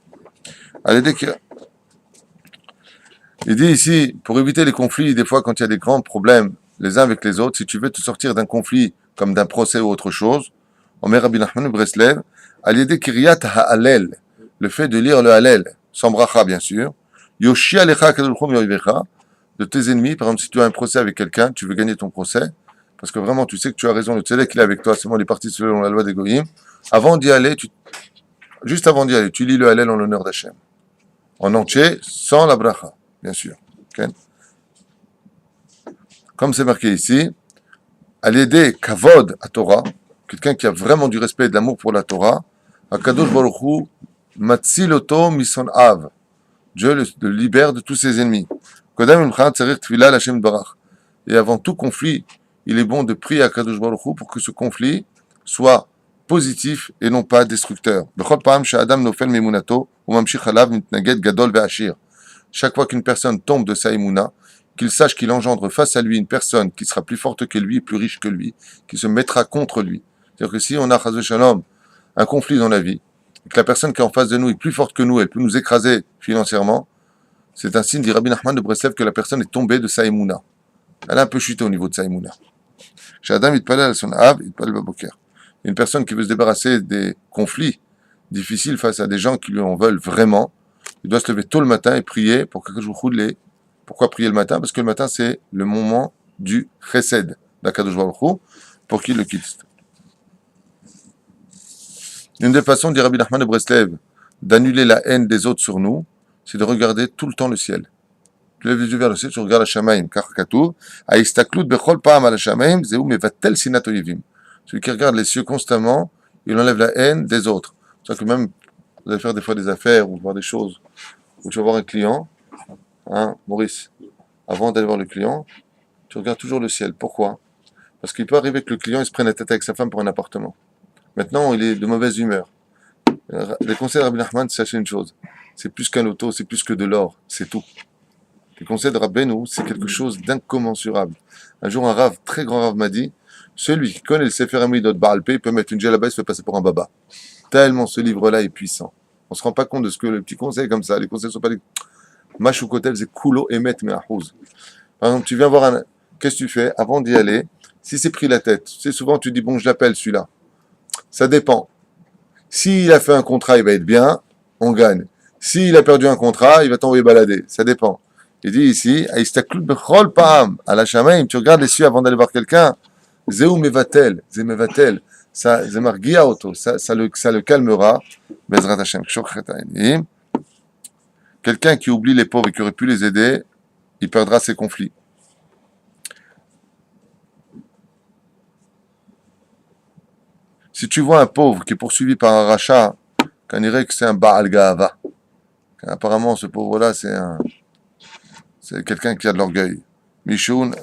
Il dit ici, pour éviter les conflits, des fois quand il y a des grands problèmes les uns avec les autres, si tu veux te sortir d'un conflit comme d'un procès ou autre chose, Omer Rabbi Nachman de Breslev, al-yedei kiryat ha'alel, le fait de lire le halel, sans bracha bien sûr, yoshi alecha akadosh baruch hu mi'oivecha, de tes ennemis. Par exemple, si tu as un procès avec quelqu'un, tu veux gagner ton procès, parce que vraiment tu sais que tu as raison, le tzedek qu'il est avec toi, c'est moi, il est parti selon la loi des goyim. Juste avant d'y aller, tu lis le halel en l'honneur d'Hachem, en entier, sans la bracha, bien sûr. Okay? Comme c'est marqué ici, à l'aider kavod à Torah, quelqu'un qui a vraiment du respect et de l'amour pour la Torah, Akadosh Baruch Hu matziloto mison av, Dieu le libère de tous ses ennemis. Et avant tout conflit, il est bon de prier à Kadosh Baruch Hu pour que ce conflit soit positif et non pas destructeur. chaque fois qu'une personne tombe de sa émouna, qu'il sache qu'il engendre face à lui une personne qui sera plus forte que lui, plus riche que lui, qui se mettra contre lui. C'est-à-dire que si on a, chas shalom, un conflit dans la vie, et que la personne qui est en face de nous est plus forte que nous, elle peut nous écraser financièrement, c'est un signe, dit Rabbi Nachman de Breslev, que la personne est tombée de sa émouna. Elle a un peu chuté au niveau de sa émouna. Chez Adam, il parlait à son Av, il parlait Baboker. Une personne qui veut se débarrasser des conflits difficiles face à des gens qui lui en veulent vraiment, il doit se lever tôt le matin et prier pour que je vous les. Pourquoi prier le matin? Parce que le matin, c'est le moment du chesed d'Akadosh Baruch Hu, pour qu'il le quitte. Une des façons, dit Rabbi Nachman de Breslev, d'annuler la haine des autres sur nous, c'est de regarder tout le temps le ciel. Tu lèves les yeux vers le ciel, tu regardes la Shamaim, car Katour, Aïstaklut bechol pa'am ala Shamaim, zeu mevatel sinat oyevim. Celui qui regarde les cieux constamment, il enlève la haine des autres. C'est ça que même, vous allez faire des fois des affaires ou voir des choses, où tu vas voir un client, hein, Maurice, avant d'aller voir le client, tu regardes toujours le ciel. Pourquoi? Parce qu'il peut arriver que le client il se prenne la tête avec sa femme pour un appartement. Maintenant, il est de mauvaise humeur. Les conseils de Rabbi Nachman, sachez une chose, c'est plus qu'un loto, c'est plus que de l'or, c'est tout. Les conseils de Rabbeinu, c'est quelque chose d'incommensurable. Un jour, un rave, très grand rave m'a dit, celui qui connaît le Sefer Amidot Baal Pei peut mettre une djellaba et se fait passer pour un baba. Tellement ce livre-là est puissant. On se rend pas compte de ce que le petit conseil comme ça, les conseils sont pas des Machoukotel, c'est kulo emet me'ahouz. Par exemple, tu viens voir un, qu'est-ce que tu fais avant d'y aller? Si c'est pris la tête, tu sais, souvent tu dis, bon, je l'appelle celui-là. Ça dépend. S'il a fait un contrat, il va être bien, on gagne. S'il a perdu un contrat, il va t'envoyer balader. Ça dépend. Il dit ici, Aïstaklut bechol pa'am, à la Shamaim, tu regardes les cieux avant d'aller voir quelqu'un, Zeu mevatel, Zé mevatel, ça, Zemargia auto, ça le calmera, Bezrat Hashem, quelqu'un qui oublie les pauvres et qui aurait pu les aider, il perdra ses conflits. Si tu vois un pauvre qui est poursuivi par un rachat, qu'on dirait que c'est un Baal Gahava. Apparemment, ce pauvre-là, c'est quelqu'un qui a de l'orgueil. Michoun,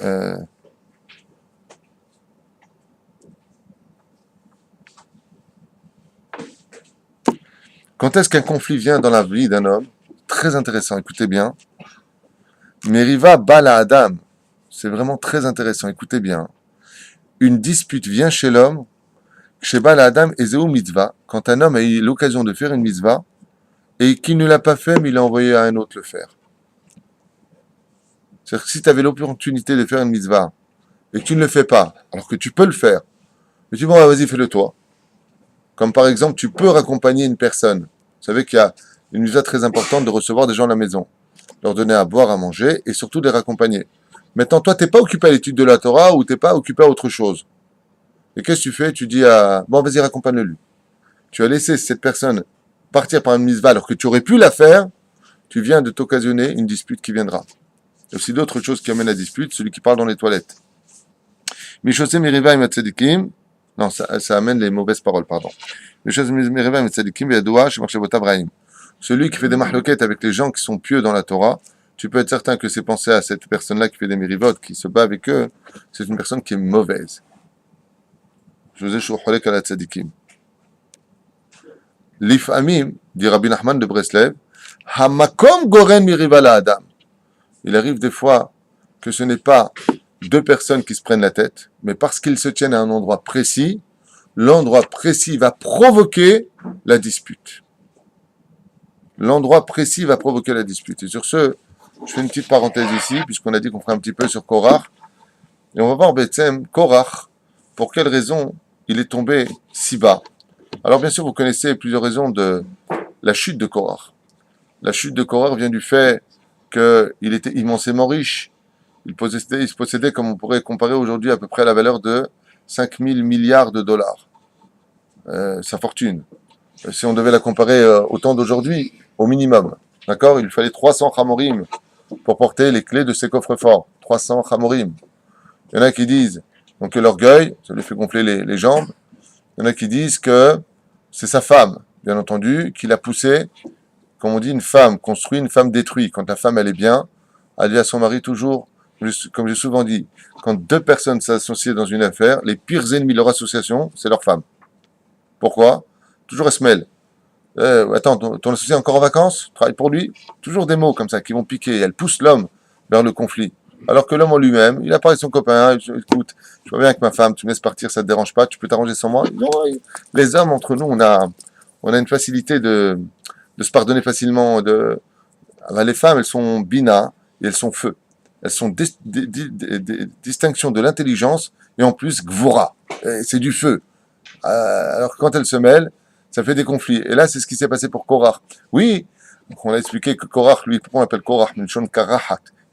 quand est-ce qu'un conflit vient dans la vie d'un homme? Très intéressant, écoutez bien. Meriva Bala Adam, c'est vraiment très intéressant, écoutez bien. Une dispute vient chez l'homme, chez Bala Adam et Zéou Mitzvah, quand un homme a eu l'occasion de faire une mitzvah, et qu'il ne l'a pas fait, mais il a envoyé à un autre le faire. C'est-à-dire que si tu avais l'opportunité de faire une mitzvah, et que tu ne le fais pas, alors que tu peux le faire, mais tu dis, bon, vas-y, fais-le toi. Comme par exemple, tu peux raccompagner une personne. Vous savez qu'il y a une mitzvah très importante de recevoir des gens à la maison, leur donner à boire, à manger, et surtout de les raccompagner. Maintenant, toi, tu n'es pas occupé à l'étude de la Torah, ou tu n'es pas occupé à autre chose. Et qu'est-ce que tu fais? Tu dis à, bon, vas-y, raccompagne-le. Tu as laissé cette personne partir par une mitzvah alors que tu aurais pu la faire, tu viens de t'occasionner une dispute qui viendra. Il y a aussi d'autres choses qui amènent la dispute, celui qui parle dans les toilettes. Mishosé miriva et matzadikim, non, ça amène les mauvaises paroles, pardon. Mishosé miriva et matzadikim, ve'adoua, shemachshavot Abrahim. Celui qui fait des mahloquettes avec les gens qui sont pieux dans la Torah, tu peux être certain que c'est pensé à cette personne-là qui fait des mérivotes, qui se bat avec eux, c'est une personne qui est mauvaise. José Shoucholek ala tzadikim. L'ifamim, dit Rabbi Nachman de Breslev, Hamakom goren miriva la Adam. Il arrive des fois que ce n'est pas deux personnes qui se prennent la tête, mais parce qu'ils se tiennent à un endroit précis, l'endroit précis va provoquer la dispute. L'endroit précis va provoquer la dispute. Et sur ce, je fais une petite parenthèse ici, puisqu'on a dit qu'on ferait un petit peu sur Korach. Et on va voir Betsem, Korach, pour quelle raison il est tombé si bas. Alors bien sûr, vous connaissez plusieurs raisons de la chute de Korach. La chute de Korach vient du fait qu'il était immensément riche. Il se possédait, comme on pourrait comparer aujourd'hui, à peu près à la valeur de 5000 milliards de dollars. Sa fortune. Si on devait la comparer au temps d'aujourd'hui, au minimum. D'accord? Il fallait 300 chamorim pour porter les clés de ses coffres-forts. 300 chamorim. Il y en a qui disent donc, que l'orgueil, ça lui fait gonfler les jambes. Il y en a qui disent que c'est sa femme, bien entendu, qui l'a poussé. Comme on dit, une femme construit, une femme détruit. Quand la femme, elle est bien, elle dit à son mari toujours, comme j'ai souvent dit, quand deux personnes s'associent dans une affaire, les pires ennemis de leur association, c'est leur femme. Pourquoi? Toujours elles se mêlent. Attends, ton associé est encore en vacances? Travaille pour lui? Toujours des mots comme ça qui vont piquer. Elle pousse l'homme vers le conflit. Alors que l'homme en lui-même, il apparaît son copain, écoute, je vois bien avec ma femme, tu me laisses partir, ça te dérange pas, tu peux t'arranger sans moi. Non, les hommes, entre nous, on a une facilité de se pardonner facilement. Les femmes, elles sont bina et elles sont feu. Elles sont distinction de l'intelligence et en plus gvora. C'est du feu. Alors que quand elles se mêlent, ça fait des conflits. Et là, c'est ce qui s'est passé pour Korach. Oui, on a expliqué que Korach, lui, pourquoi on l'appelle Korach? Il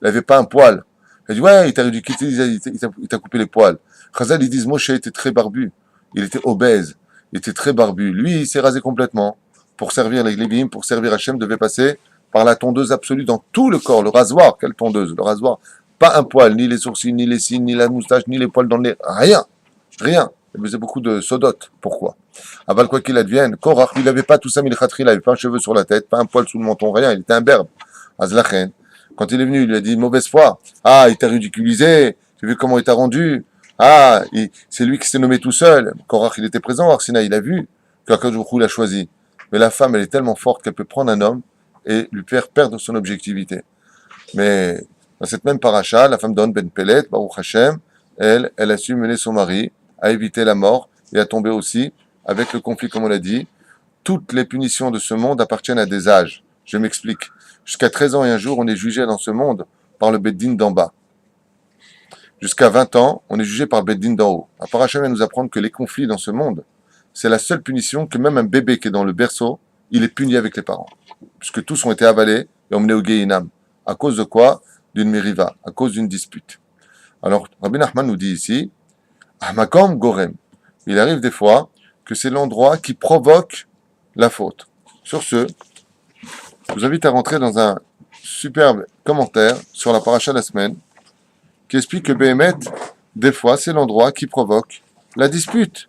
n'avait pas un poil. Il dit, ouais, il t'a ridiculisé, il t'a coupé les poils. Chazal, ils disent, Moshe était très barbu. Il était obèse. Il était très barbu. Lui, il s'est rasé complètement. Pour servir les Lévi'im, pour servir Hachem, devait passer par la tondeuse absolue dans tout le corps. Le rasoir, quelle tondeuse? Le rasoir, pas un poil, ni les sourcils, ni les cils, ni la moustache, ni les poils dans le nez. Rien. Rien. Il faisait beaucoup de sodotes. Pourquoi? Aval, quoi qu'il advienne, Korach, il n'avait pas tout ça, milchatri, il n'avait pas un cheveu sur la tête, pas un poil sous le menton, rien. Il était un berbe. Azlachen. Quand il est venu, il lui a dit mauvaise foi. Ah, il t'a ridiculisé. Tu as vu comment il t'a rendu. Ah, c'est lui qui s'est nommé tout seul. Korach, il était présent. Arsina, il a vu qu'Akadosh Baruch Hu l'a choisi. Mais la femme, elle est tellement forte qu'elle peut prendre un homme et lui faire perdre son objectivité. Mais dans cette même paracha, la femme d'On Ben Pelet, Baruch Hashem, elle a su mener son mari à éviter la mort et à tomber aussi avec le conflit, comme on l'a dit. Toutes les punitions de ce monde appartiennent à des âges. Je m'explique. Jusqu'à 13 ans et un jour, on est jugé dans ce monde par le Beddin d'en bas. Jusqu'à 20 ans, on est jugé par le Beddin d'en haut. La paracha vient nous apprendre que les conflits dans ce monde, c'est la seule punition que même un bébé qui est dans le berceau, il est puni avec les parents. Puisque tous ont été avalés et emmenés au Gehinam. À cause de quoi? D'une mériva, à cause d'une dispute. Alors, Rabbi Nachman nous dit ici, Ahmakom Gorem. Il arrive des fois que c'est l'endroit qui provoque la faute. Sur ce, je vous invite à rentrer dans un superbe commentaire sur la paracha de la semaine qui explique que Béhémet, des fois, c'est l'endroit qui provoque la dispute.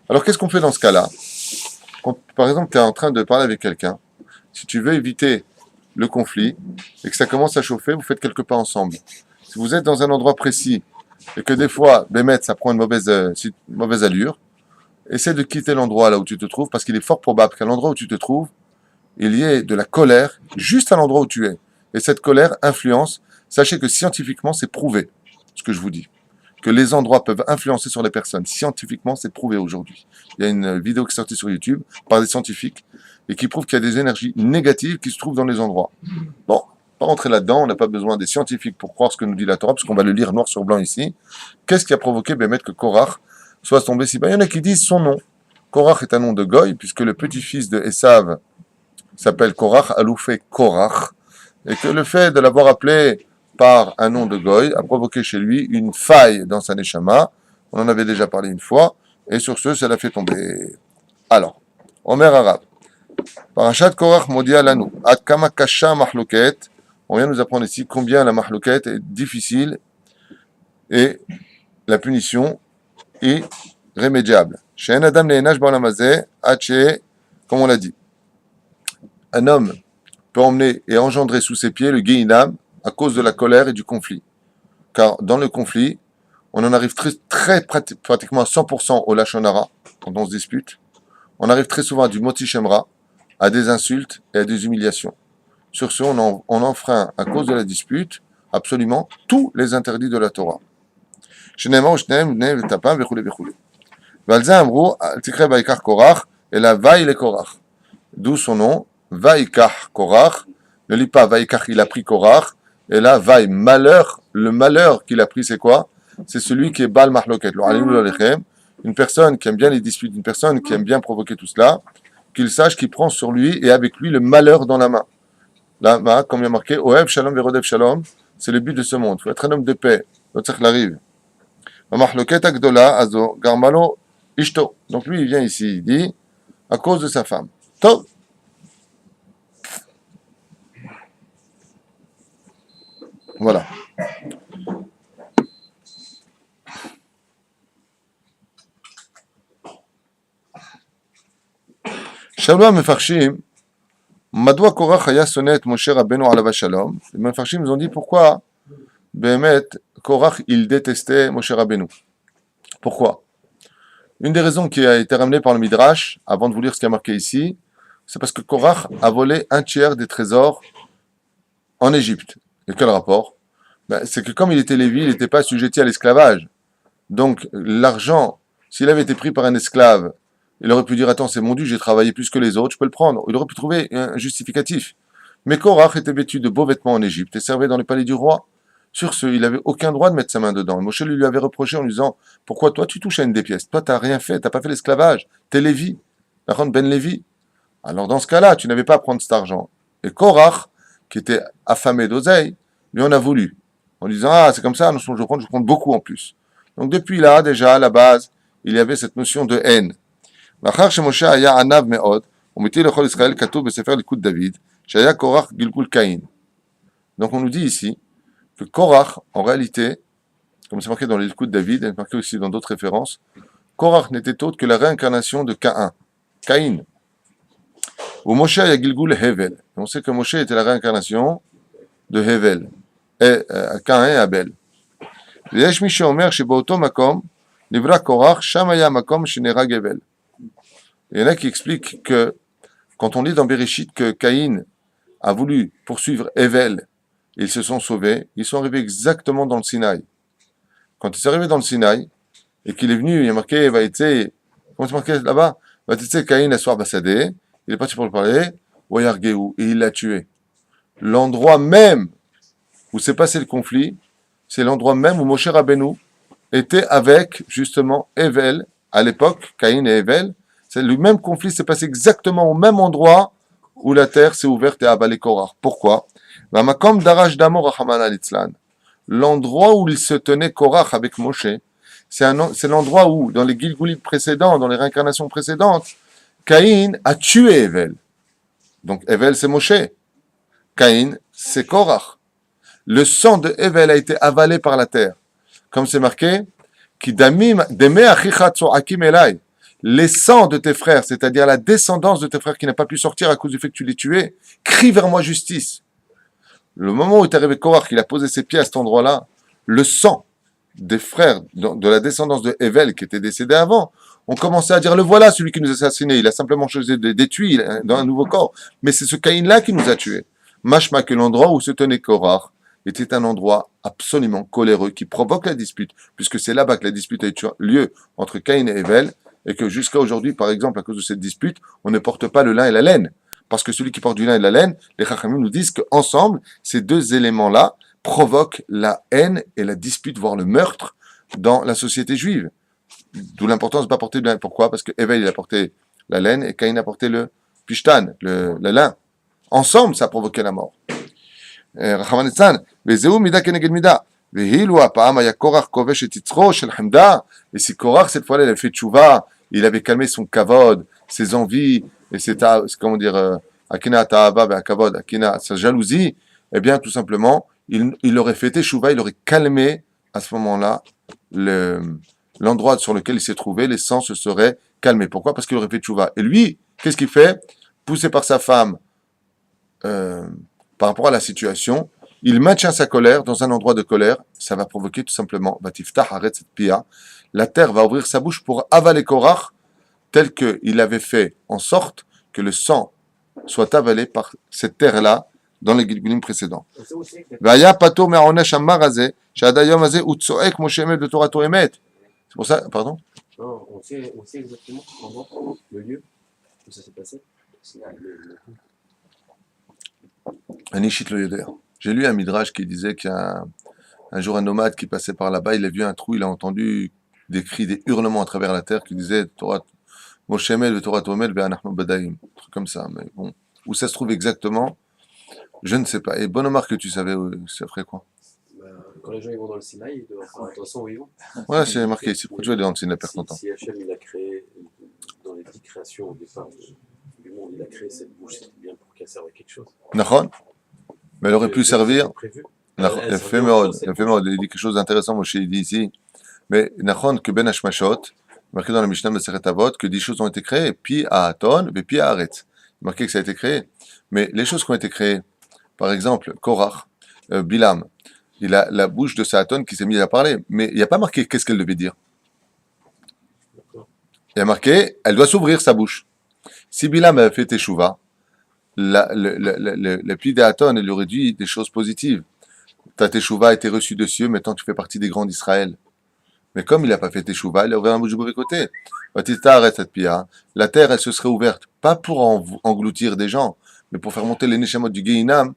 Alors, qu'est-ce qu'on fait dans ce cas-là? Quand, par exemple, tu es en train de parler avec quelqu'un, si tu veux éviter le conflit et que ça commence à chauffer, vous faites quelques pas ensemble. Si vous êtes dans un endroit précis et que des fois, Béhémet, ça prend une mauvaise allure, essaie de quitter l'endroit là où tu te trouves parce qu'il est fort probable qu'à l'endroit où tu te trouves, il y ait de la colère juste à l'endroit où tu es. Et cette colère influence. Sachez que scientifiquement, c'est prouvé, ce que je vous dis. Que les endroits peuvent influencer sur les personnes. Scientifiquement, c'est prouvé aujourd'hui. Il y a une vidéo qui est sortie sur YouTube par des scientifiques et qui prouve qu'il y a des énergies négatives qui se trouvent dans les endroits. Bon, pas rentrer là-dedans, on n'a pas besoin des scientifiques pour croire ce que nous dit la Torah, parce qu'on va le lire noir sur blanc ici. Qu'est-ce qui a provoqué Bémet que Korach soit tombé si bas? Il y en a qui disent son nom. Korach est un nom de Goy, puisque le petit-fils de Esav s'appelle Korach, Aloufé Korach, et que le fait de l'avoir appelé par un nom de Goy a provoqué chez lui une faille dans sa neshama. On en avait déjà parlé une fois, et sur ce, ça l'a fait tomber. Alors, Omer Arabe, Parashat Korach Modia Lanu, Ad Kama Kasha Mahloket, on vient nous apprendre ici combien la Mahloket est difficile et la punition est rémédiable. Chez un Adam Le'enash Ba'olamazeh, Haché, comme on l'a dit. Un homme peut emmener et engendrer sous ses pieds le Gehinam à cause de la colère et du conflit. Car dans le conflit, on en arrive pratiquement à 100% au Lachon Hara, quand on se dispute. On arrive très souvent à du Motzi Shemra, à des insultes et à des humiliations. Sur ce, on enfreint, à cause de la dispute, absolument tous les interdits de la Torah. Shnema ou Shneem, Bnei V'Tapam, V'chule V'chule. Valza Amrou, Tikre Vaikach Korach, et la Vaï le Korach. D'où son nom, Vaikach Korach. Ne lis pas Vaikach, il a pris Korach. Et là, Vaï, malheur, le malheur qu'il a pris, c'est quoi? C'est celui qui est Bal Mahloket. Une personne qui aime bien les disputes, une personne qui aime bien provoquer tout cela, qu'il sache qu'il prend sur lui et avec lui le malheur dans la main. Là, comme il y a marqué, Oev Shalom Verodev Shalom, c'est le but de ce monde. Il faut être un homme de paix. L'autre arrive. Mahloket Agdola, Azo, Garmalo, Ishto. Donc lui, il vient ici, il dit, à cause de sa femme. Tov. Voilà. Shalom Mefarshim, Madoua Korach haya sonnet Moshe Rabbeinu alav shalom. Les Mefarshim nous ont dit pourquoi Béhémet, Korach, il détestait Moshe Rabbeinu. Pourquoi? Une des raisons qui a été ramenée par le Midrash, avant de vous lire ce qui est marqué ici, C'est parce que Korach a volé un tiers des trésors en Égypte. Et quel rapport? Ben, c'est que comme il était lévi, il n'était pas assujetti à l'esclavage. Donc, l'argent, s'il avait été pris par un esclave, il aurait pu dire, attends, c'est mon dû, j'ai travaillé plus que les autres, je peux le prendre. Il aurait pu trouver un justificatif. Mais Korach était vêtu de beaux vêtements en Égypte et servait dans les palais du roi. Sur ce, il n'avait aucun droit de mettre sa main dedans. Moshe lui avait reproché en lui disant, pourquoi toi tu touches à une des pièces? Toi, tu n'as rien fait, tu n'as pas fait l'esclavage. T'es Lévi. Ben Lévi. Alors, dans ce cas-là, tu n'avais pas à prendre cet argent. Et Korach, qui était affamé d'oseille, lui en a voulu. En disant, ah, c'est comme ça, je vais prendre beaucoup en plus. Donc, depuis là, déjà, à la base, il y avait cette notion de haine. מאחר שמשה היה עניו מאוד, ומטיל לכל ישראל, כתוב בספר ליקוד דוד, שהיה קורח גלגול קין. Donc on nous dit ici que Korach, en réalité, comme c'est marqué dans les Likoud David, et marqué aussi dans d'autres références, Korach n'était autre que la réincarnation de Caïn. Ou Moshe a Gilgul Hevel. Et on sait que Moshe était la réincarnation de Hevel, et Caïn et Abel. ויש מי שאומר שבאותו מקום נברא קורח, שם היה מקום שנהרג הבל. Il y en a qui expliquent que quand on lit dans Bereshit que Caïn a voulu poursuivre Hevel, ils se sont sauvés, ils sont arrivés exactement dans le Sinaï. Quand ils sont arrivés dans le Sinaï, et qu'il est venu, il y a marqué, comment c'est marqué là-bas? Caïn assoir Bassadé, il est parti pour le parler, Wayargeu, et il l'a tué. L'endroit même où s'est passé le conflit, c'est l'endroit même où Moshe Rabbeinu était avec, justement, Hevel, à l'époque, Caïn et Hevel. C'est le même conflit s'est passé exactement au même endroit où la terre s'est ouverte et a avalé Korach. Pourquoi? L'endroit où il se tenait Korach avec Moshe, c'est l'endroit où, dans les Gilgulim précédents, dans les réincarnations précédentes, Caïn a tué Hevel. Donc Hevel, c'est Moshe. Caïn, c'est Korach. Le sang de Hevel a été avalé par la terre. Comme c'est marqué, Ki damim deme achicha tzoakim elai. Les sangs de tes frères, c'est-à-dire la descendance de tes frères qui n'a pas pu sortir à cause du fait que tu les tuais, crie vers moi justice. Le moment où est arrivé Korach, qu'il a posé ses pieds à cet endroit-là, le sang des frères de la descendance de Hevel qui était décédé avant, ont commencé à dire, le voilà celui qui nous a assassinés, il a simplement choisi des tuiles dans un nouveau corps, mais c'est ce Caïn-là qui nous a tués. Mashma que l'endroit où se tenait Korach était un endroit absolument coléreux qui provoque la dispute, puisque c'est là-bas que la dispute a eu lieu entre Caïn et Hevel, et que jusqu'à aujourd'hui, par exemple, à cause de cette dispute, on ne porte pas le lin et la laine. Parce que celui qui porte du lin et de la laine, les Chachamim nous disent qu'ensemble, ces deux éléments-là provoquent la haine et la dispute, voire le meurtre, dans la société juive. D'où l'importance de ne pas porter le lin. Pourquoi? Parce que Hevel, il a porté la laine et Caïn a porté le pishtan, le lin. Ensemble, ça a provoqué la mort. Rachamanetzan, vezeu mida keneged mida. והילו הפעם היה קורח כובש את יצרו של חמדה, et si Korach cette fois-là il a fait tchouva, il avait calmé son kavod, ses envies, et comment dire, akina ta'ava ve kavod, akina sa jalousie, eh bien tout simplement, il aurait fait tchouva, il aurait calmé à ce moment-là l'endroit sur lequel il s'est trouvé, les sangs se seraient calmés. Pourquoi? Parce qu'il aurait fait tchouva. Et lui, qu'est-ce qu'il fait? Poussé par sa femme, par rapport à la situation, il maintient sa colère dans un endroit de colère, ça va provoquer tout simplement, la terre va ouvrir sa bouche pour avaler Korach, tel qu'il avait fait en sorte que le sang soit avalé par cette terre-là dans les Gilgulim précédents. C'est pour ça, pardon? Non, on sait exactement le lieu où ça s'est passé. Anishit lo yoder. J'ai lu un midrash qui disait qu'il y a un jour un nomade qui passait par là-bas, il a vu un trou, il a entendu des cris, des hurlements à travers la terre qui disaient Torah Moshemel ve Torah Tomel ve Anachnu Badaim, un truc comme ça. Mais bon, où ça se trouve exactement, je ne sais pas. Et bonne remarque que tu savais, ça ferait quoi? Quand les gens ils vont dans le Sinaï, ils doivent faire attention où ils vont. Ouais, c'est marqué ici. Pourquoi tu vas aller dans le Sinaï perdre ton temps? Si Hachem il a créé, dans les 10 créations au départ du monde, il a créé cette bouche, c'était bien pour qu'elle serve à quelque chose. Nachon? Mais elle aurait pu servir. Prévu. Il fait mode. Il dit quelque chose d'intéressant, Moshe, il dit ici. Mais Nachon, que Ben Hashmashot, marqué dans la Mishnah de Seret Avot, que 10 choses ont été créées, puis à Aton, et puis à Aretz. Marqué que ça a été créé. Mais les choses qui ont été créées, par exemple, Korach, Bilam, il a la bouche de Saaton qui s'est mise à parler. Mais il n'y a pas marqué qu'est-ce qu'elle devait dire. Il y a marqué, elle doit s'ouvrir sa bouche. Si Bilam avait fait Teshuvah, le puits d'Aton, il aurait dit des choses positives. Ta Teshuvah a été reçue de cieux, maintenant tu fais partie des grands d'Israël. Mais comme il n'a pas fait Teshuvah, il a ouvert un bout du mauvais côté. Batista arrête cette pia. La terre, elle se serait ouverte, pas pour engloutir des gens, mais pour faire monter les Neshamot du Gehinam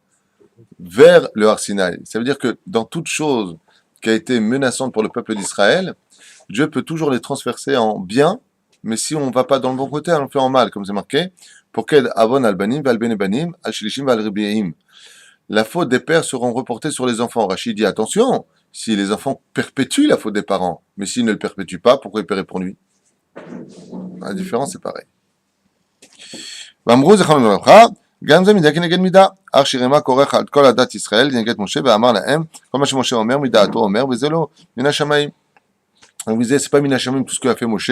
vers le Har Sinaï. Ça veut dire que dans toute chose qui a été menaçante pour le peuple d'Israël, Dieu peut toujours les transverser en bien, mais si on ne va pas dans le bon côté, on le fait en mal, comme c'est marqué. Poked avon albanim, valbenebanim, alshilishim, valribiim. La faute des pères seront reportées sur les enfants. Rachid dit attention, si les enfants perpétuent la faute des parents, mais s'ils ne le perpétuent pas, pourquoi ils paieraient pour lui? La différence est pareille. גם זה מידה כנגד מידה. אך שירמה כורך על כל הדת ישראל כנגד משה ואמר להם כל מה שמשה אומר מדעתו אומר וזה לא מן השמיים. Donc vous disiez c'est pas min hashamim tout ce qu'a fait Moshe,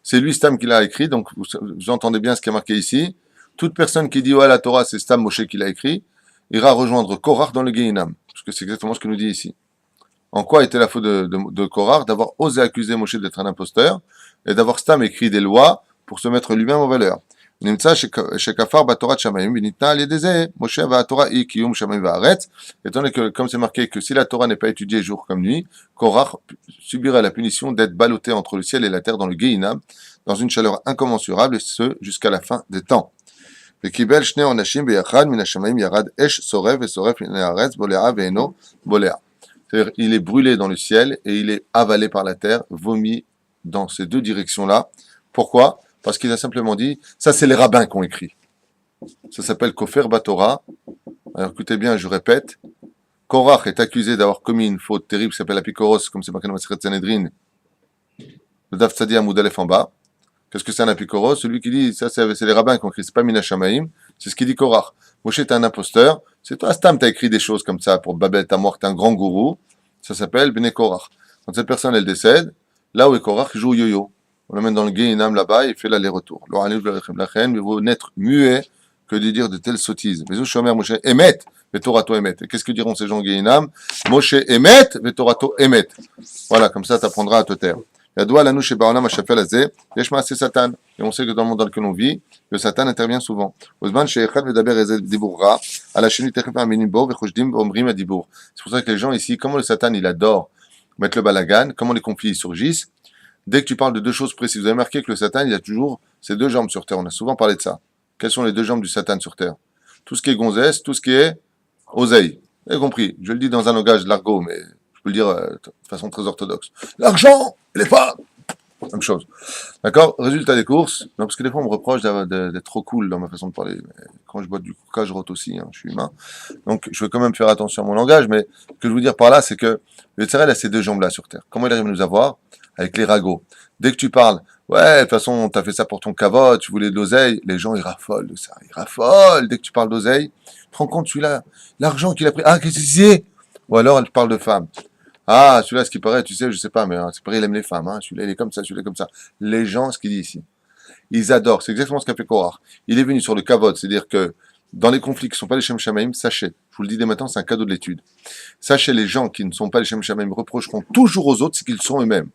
c'est lui Stam qui l'a écrit, donc vous entendez bien ce qui est marqué ici. Toute personne qui dit ouais la Torah c'est Stam Moshe qui l'a écrit ira rejoindre Korach dans le Gehinam, parce que c'est exactement ce que nous dit ici. En quoi était la faute de Korach? D'avoir osé accuser Moshe d'être un imposteur et d'avoir Stam écrit des lois pour se mettre lui-même en valeur. נמצא שכפר בתורת שמיים וניתנה על ידי זה משה והתורה היא קיום שמיים וארץ. Étant donné que comme c'est marqué que si la Torah n'est pas étudiée jour comme nuit, Korach subirait la punition d'être ballotté entre le ciel et la terre dans le Gehinam, dans une chaleur incommensurable, et ce jusqu'à la fin des temps. וקיבל שני עונשים ביחד מן השמיים ירד אש שורף ושורף מן הארץ בולעה ואינו בולע. C'est-à-dire il est brûlé dans le ciel et il est avalé par la terre, vomi dans ces deux directions-là. Pourquoi? Parce qu'il a simplement dit, ça c'est les rabbins qui ont écrit. Ça s'appelle Kofer Batora. Alors écoutez bien, je répète. Korach est accusé d'avoir commis une faute terrible qui s'appelle Apikoros, comme c'est marqué dans Masechet Sanhedrin. Le Daf Tzadi Amoud Aleph en bas. Qu'est-ce que c'est un Apikoros? Celui qui dit, ça c'est les rabbins qui ont écrit, c'est pas Mina Shamaim, c'est ce qu'il dit Korach. Moshe est un imposteur. C'est toi, Stam, t'as écrit des choses comme ça pour Babel Tamor, t'es un grand gourou. Ça s'appelle Bnei Korach. Quand cette personne elle décède, là où est Korach, il joue au yo-yo. On l'amène dans le Gehinam là-bas, il fait l'aller-retour. Mais vous n'être muet que de dire de telles sottises. Mais Shomer Moshe Emet, Vetorato Emet. Et qu'est-ce que diront ces gens au Gehinam? Moshe Emet, Vetorato Emet. Voilà, comme ça, tu apprendras à te taire. Yadoua lanu shebaolam hashafel hazeh, yesh ma'aseh Satan. Et on sait que dans le monde dans lequel on vit, le Satan intervient souvent. Ozman she'echad medaber ezeh dibourra, ala sheni techef aminim bo, vechoshdim omrim adibour. C'est pour ça que les gens ici, comment le Satan il adore mettre le balagan, comment les conflits surgissent. Dès que tu parles de deux choses précises, vous avez remarqué que le Satan, il a toujours ses deux jambes sur terre. On a souvent parlé de ça. Quelles sont les deux jambes du Satan sur terre? Tout ce qui est gonzesse, tout ce qui est oseille. Vous avez compris? Je le dis dans un langage de l'argot, mais je peux le dire de façon très orthodoxe. L'argent, les femmes, même chose. D'accord? Résultat des courses. Non, parce que des fois, on me reproche d'être trop cool dans ma façon de parler. Mais quand je bois du coca, je rote aussi. Hein, je suis humain. Donc, je vais quand même faire attention à mon langage. Mais ce que je veux dire par là, c'est que le Tzarel a ces deux jambes-là sur terre. Comment il arrive à nous avoir? Avec les ragots. Dès que tu parles, ouais, de toute façon, t'as fait ça pour ton cavote, tu voulais de l'oseille, les gens, ils raffolent de ça. Ils raffolent dès que tu parles d'oseille. Tu te rends compte, celui-là, l'argent qu'il a pris, ah, qu'est-ce que c'est? Ou alors, elle parle de femmes. Ah, celui-là, ce qui paraît, tu sais, je sais pas, mais c'est pareil, il aime les femmes, hein. Celui-là, il est comme ça, celui-là, comme ça. Les gens, ce qu'il dit ici, ils adorent. C'est exactement ce qu'a fait Korach. Il est venu sur le kavod, c'est-à-dire que dans les conflits qui ne sont pas les Shem Shamaim, sachez, je vous le dis dès maintenant, c'est un cadeau de l'étude. Sachez, les gens qui ne sont pas les Shem Shamaim reprocheront toujours aux autres ce qu'ils sont eux-mêmes.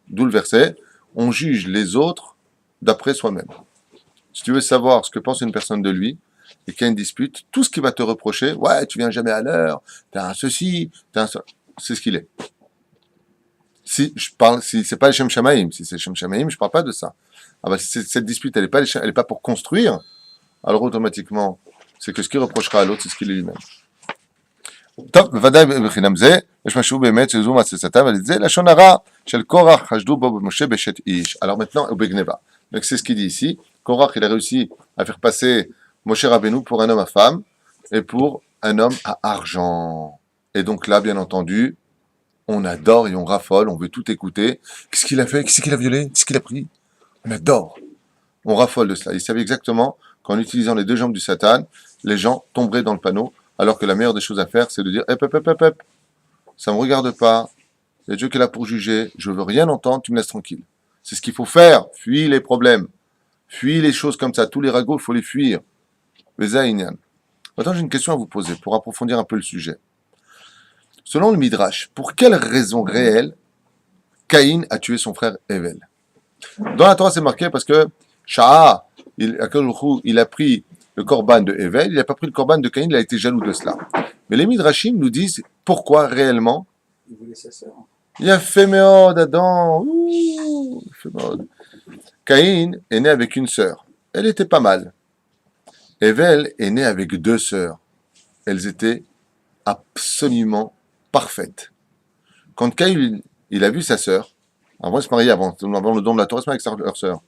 D'où le verset, on juge les autres d'après soi-même. Si tu veux savoir ce que pense une personne de lui, et qu'il y a une dispute, tout ce qu'il va te reprocher, ouais, tu viens jamais à l'heure, t'as un ceci, t'as un ça, c'est ce qu'il est. Si c'est pas les Shem Shamaim, si c'est Shem Shamaim, je parle pas de ça. Ah bah, si cette dispute, elle est pas pour construire, alors automatiquement, c'est que ce qu'il reprochera à l'autre, c'est ce qu'il est lui-même. טוב, בוודאי בחינם זה, יש משהו באמת שזו מעשייתם על זה, לשון הרע של קורח חשדו בו במשה בשת איש. Alors maintenant, au בגנבה. Donc c'est ce qu'il dit ici. Korach, il a réussi à faire passer Moshe Rabbeinu pour un homme à femme et pour un homme à argent. Et donc là, bien entendu, on adore et on raffole, on veut tout écouter. Qu'est-ce qu'il a fait? Qu'est-ce qu'il a violé? Qu'est-ce qu'il a pris? On adore. On raffole de cela. Il savait exactement qu'en utilisant les deux jambes du Satan, les gens tomberaient dans le panneau. Alors que la meilleure des choses à faire, c'est de dire ça ne me regarde pas, il y a Dieu qui est là pour juger, je ne veux rien entendre, tu me laisses tranquille. C'est ce qu'il faut faire, fuis les problèmes, fuis les choses comme ça, tous les ragots, il faut les fuir. Maintenant, j'ai une question à vous poser pour approfondir un peu le sujet. Selon le Midrash, pour quelle raison réelle Caïn a tué son frère Hevel? Dans la Torah, c'est marqué parce que Sha'a, il a pris le korban de Evel, il n'a pas pris le korban de Caïn, il a été jaloux de cela. Mais les Midrashim nous disent pourquoi réellement. Il voulait sa sœur. Il y a Féméod, Adam. Féméod. Caïn est né avec une sœur. Elle était pas mal. Evel est né avec 2 sœurs. Elles étaient absolument parfaites. Quand Caïn il a vu sa sœur, avant de se marier, avant le don de la Torah, il se marie avec leur sœur,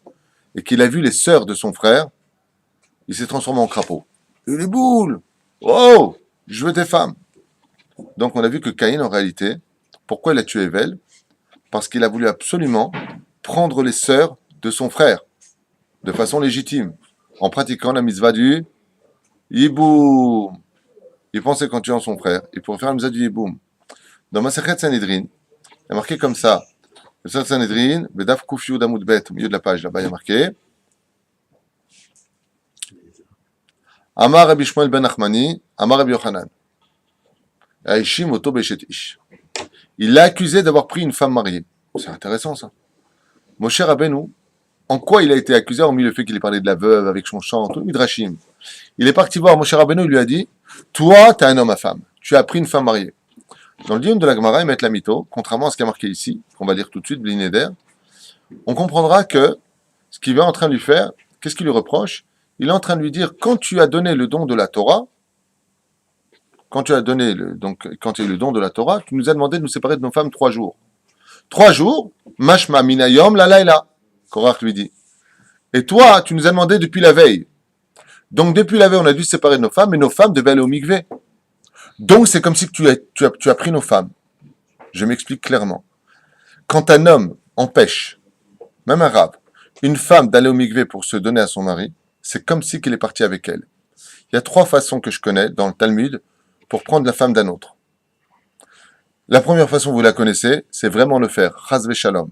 et qu'il a vu les sœurs de son frère, il s'est transformé en crapaud. Et les boules! Oh! Je veux tes femmes! Donc on a vu que Caïn, en réalité, pourquoi il a tué Evel? Parce qu'il a voulu absolument prendre les sœurs de son frère, de façon légitime, en pratiquant la mitzvah du Yiboum. Il pensait qu'en tuant son frère, il pourrait faire la mitzvah du Yiboum. Dans Masechet Sanhedrin, il y a marqué comme ça. Le Masechet Sanhedrin, Bedaf Kufyu Damud Bet, au milieu de la page, là-bas, il y a marqué Amar Rabbi Shmuel ben Nachmani, Amar Rabbi Yochanan. Aishim Oto Beshet Ish. Il l'a accusé d'avoir pris une femme mariée. C'est intéressant ça. Moshe Rabbeinu, en quoi il a été accusé, hormis le fait qu'il ait parlé de la veuve avec son chant, tout le Midrashim. Il est parti voir Moshe Rabbeinu, il lui a dit toi, tu es un homme à femme, tu as pris une femme mariée. Dans le dium de la Gemara, ils mettent la mytho, contrairement à ce qui est marqué ici, qu'on va lire tout de suite, Blinéder, on comprendra que ce qu'il est en train de lui faire, qu'est-ce qu'il lui reproche? Il est en train de lui dire, quand tu as donné le don de la Torah, quand il y a eu le don de la Torah, tu nous as demandé de nous séparer de nos femmes 3 jours. 3 jours, mashma minayom la laila, Korach lui dit. Et toi, tu nous as demandé depuis la veille. Donc depuis la veille, on a dû se séparer de nos femmes, et nos femmes devaient aller au mikvé. Donc c'est comme si tu as pris nos femmes. Je m'explique clairement. Quand un homme empêche, même un rab, une femme d'aller au mikvé pour se donner à son mari, c'est comme si qu'il est parti avec elle. Il y a 3 façons que je connais dans le Talmud pour prendre la femme d'un autre. La première façon, vous la connaissez, c'est vraiment le faire, chas v'shalom.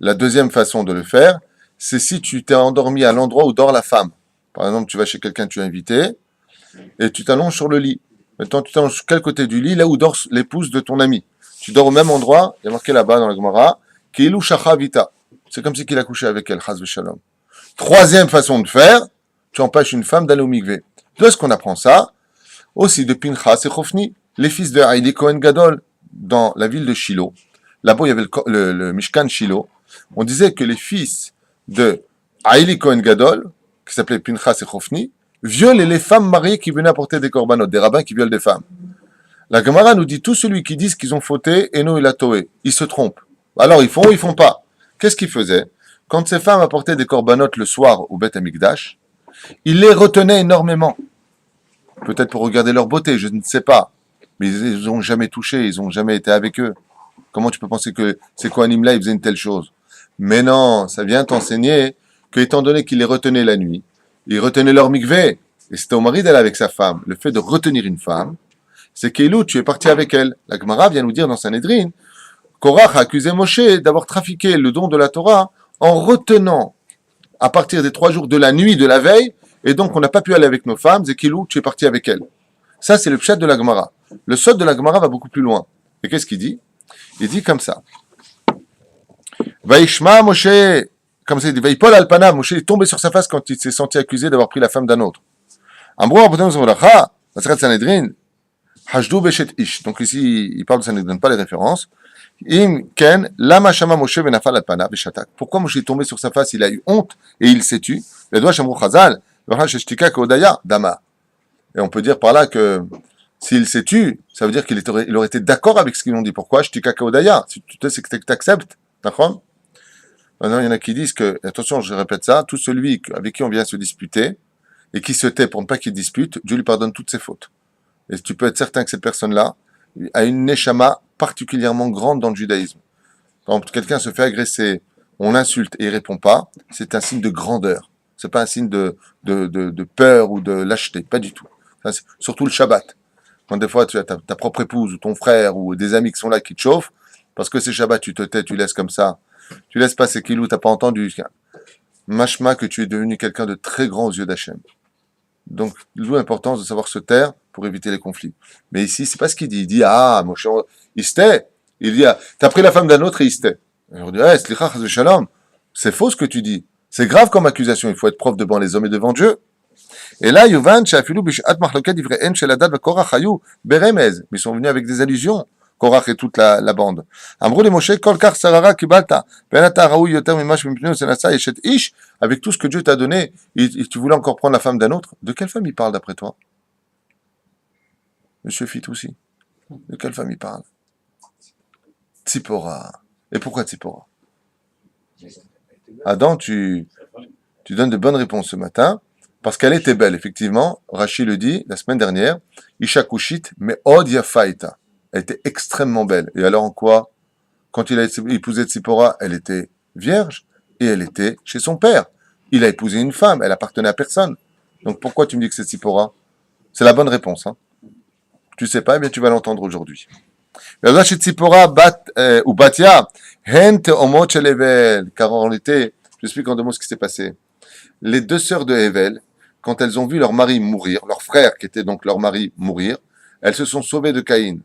La deuxième façon de le faire, c'est si tu t'es endormi à l'endroit où dort la femme. Par exemple, tu vas chez quelqu'un que tu as invité, et tu t'allonges sur le lit. Maintenant, tu t'allonges sur quel côté du lit? Là où dort l'épouse de ton ami. Tu dors au même endroit, il y a marqué là-bas dans la Gemara, Keilu shacha vita. C'est comme si qu'il a couché avec elle, chas v'shalom. Troisième façon de faire, tu empêches une femme d'aller au mikvé. D'où est-ce qu'on apprend ça? Aussi de Pinchas et Chofni, les fils de Haïli Kohen Gadol, dans la ville de Shiloh. Là-bas, il y avait le Mishkan Shiloh. On disait que les fils de Haïli Kohen Gadol, qui s'appelaient Pinchas et Chofni, violent les femmes mariées qui venaient apporter des korbanot, des rabbins qui violent des femmes. La Gemara nous dit, tout celui qui dit qu'ils ont fauté, Eno il a toé, ils se trompent. Alors ils font ou ils font pas. Qu'est-ce qu'ils faisaient? Quand ces femmes apportaient des korbanot le soir au Beth Amikdash, ils les retenaient énormément. Peut-être pour regarder leur beauté, je ne sais pas. Mais ils n'ont jamais touché, ils n'ont jamais été avec eux. Comment tu peux penser que ces Kohanim-là, ils faisaient une telle chose? Mais non, ça vient t'enseigner que, étant donné qu'ils les retenaient la nuit, ils retenaient leur mikvé. Et c'était au mari d'aller avec sa femme. Le fait de retenir une femme, c'est qu'Elou, tu es parti avec elle. La Gemara vient nous dire dans Sanhedrin, Korach a accusé Moshe d'avoir trafiqué le don de la Torah en retenant à partir des 3 jours de la nuit de la veille, et donc on n'a pas pu aller avec nos femmes, Zekilou, tu es parti avec elles. Ça, c'est le pshat de la Gemara. Le sod de la Gemara va beaucoup plus loin. Et qu'est-ce qu'il dit? Il dit comme ça. Vaishma Moshe, comme ça il dit, Vaipol Alpana, Moshe est tombé sur sa face quand il s'est senti accusé d'avoir pris la femme d'un autre. Ambro Abotem Zavolacha, Masechet Sanhedrin, Hashdu Beshet Ish. Donc ici, il parle de Sanhedrin, pas les références. Im Ken, Lama Shama Moshe Venafal Alpana Beshatak. Pourquoi Moshe est tombé sur sa face? Il a eu honte et il s'est tu. Les doigts Shamru Chazal, Sheshtika Kodaya, Dama. Et on peut dire par là que s'il s'est tu, ça veut dire qu'il aurait été d'accord avec ce qu'ils ont dit. Pourquoi? Shtika Kodaya. Si tu sais que tu acceptes, d'accord? Maintenant, il y en a qui disent que, attention, je répète ça, tout celui avec qui on vient se disputer et qui se tait pour ne pas qu'il dispute, Dieu lui pardonne toutes ses fautes. Et tu peux être certain que cette personne-là a une neshama particulièrement grande dans le judaïsme. Quand quelqu'un se fait agresser, on l'insulte et il répond pas, c'est un signe de grandeur. C'est pas un signe de peur ou de lâcheté, pas du tout. Ça, surtout le Shabbat. Quand des fois tu as ta propre épouse ou ton frère ou des amis qui sont là qui te chauffent, parce que c'est Shabbat, tu te tais, tu laisses comme ça. Tu laisses passer Kilou, t'as pas entendu. Mashma que tu es devenu quelqu'un de très grand aux yeux d'Hachem. Donc, d'où l'importance de savoir se taire pour éviter les conflits. Mais ici, c'est pas ce qu'il dit. Il dit, mon cher, il se tait. Il dit, t'as pris la femme d'un autre et il se tait. Et on dit, slicha, chas v'shalom. C'est faux ce que tu dis. C'est grave comme accusation, il faut être prof devant les hommes et devant Dieu. Et là, Yuvan, Shafilu, Bishat, Mahloket, Ivre'en, Sheladad, Korach, Hayou, Beremez. Ils sont venus avec des allusions. Korach et toute la bande. Amrou les Moshe, Kolkar, Sarara, Kibalta, Benata, Raoui, Yoter, Mimash, Mimpneu, Senasa, Yeshet, Ish, avec tout ce que Dieu t'a donné, et tu voulais encore prendre la femme d'un autre. De quelle femme il parle d'après toi? Monsieur Fitoussi. De quelle femme il parle? Tzipora. Et pourquoi Tzipora? Adam, tu donnes de bonnes réponses ce matin, parce qu'elle était belle, effectivement. Rachid le dit la semaine dernière. Isha Kushit, mais Od Yafaita. Elle était extrêmement belle. Et alors en quoi? Quand il a épousé Tzipora, elle était vierge et elle était chez son père. Il a épousé une femme, elle appartenait à personne. Donc pourquoi tu me dis que c'est Tzipora? C'est la bonne réponse. Hein. Tu sais pas, eh bien tu vas l'entendre aujourd'hui. Car en réalité, je explique en deux mots ce qui s'est passé. Les deux sœurs de Hevel, quand elles ont vu leur mari mourir, leur frère qui était donc leur mari mourir, elles se sont sauvées de Caïn.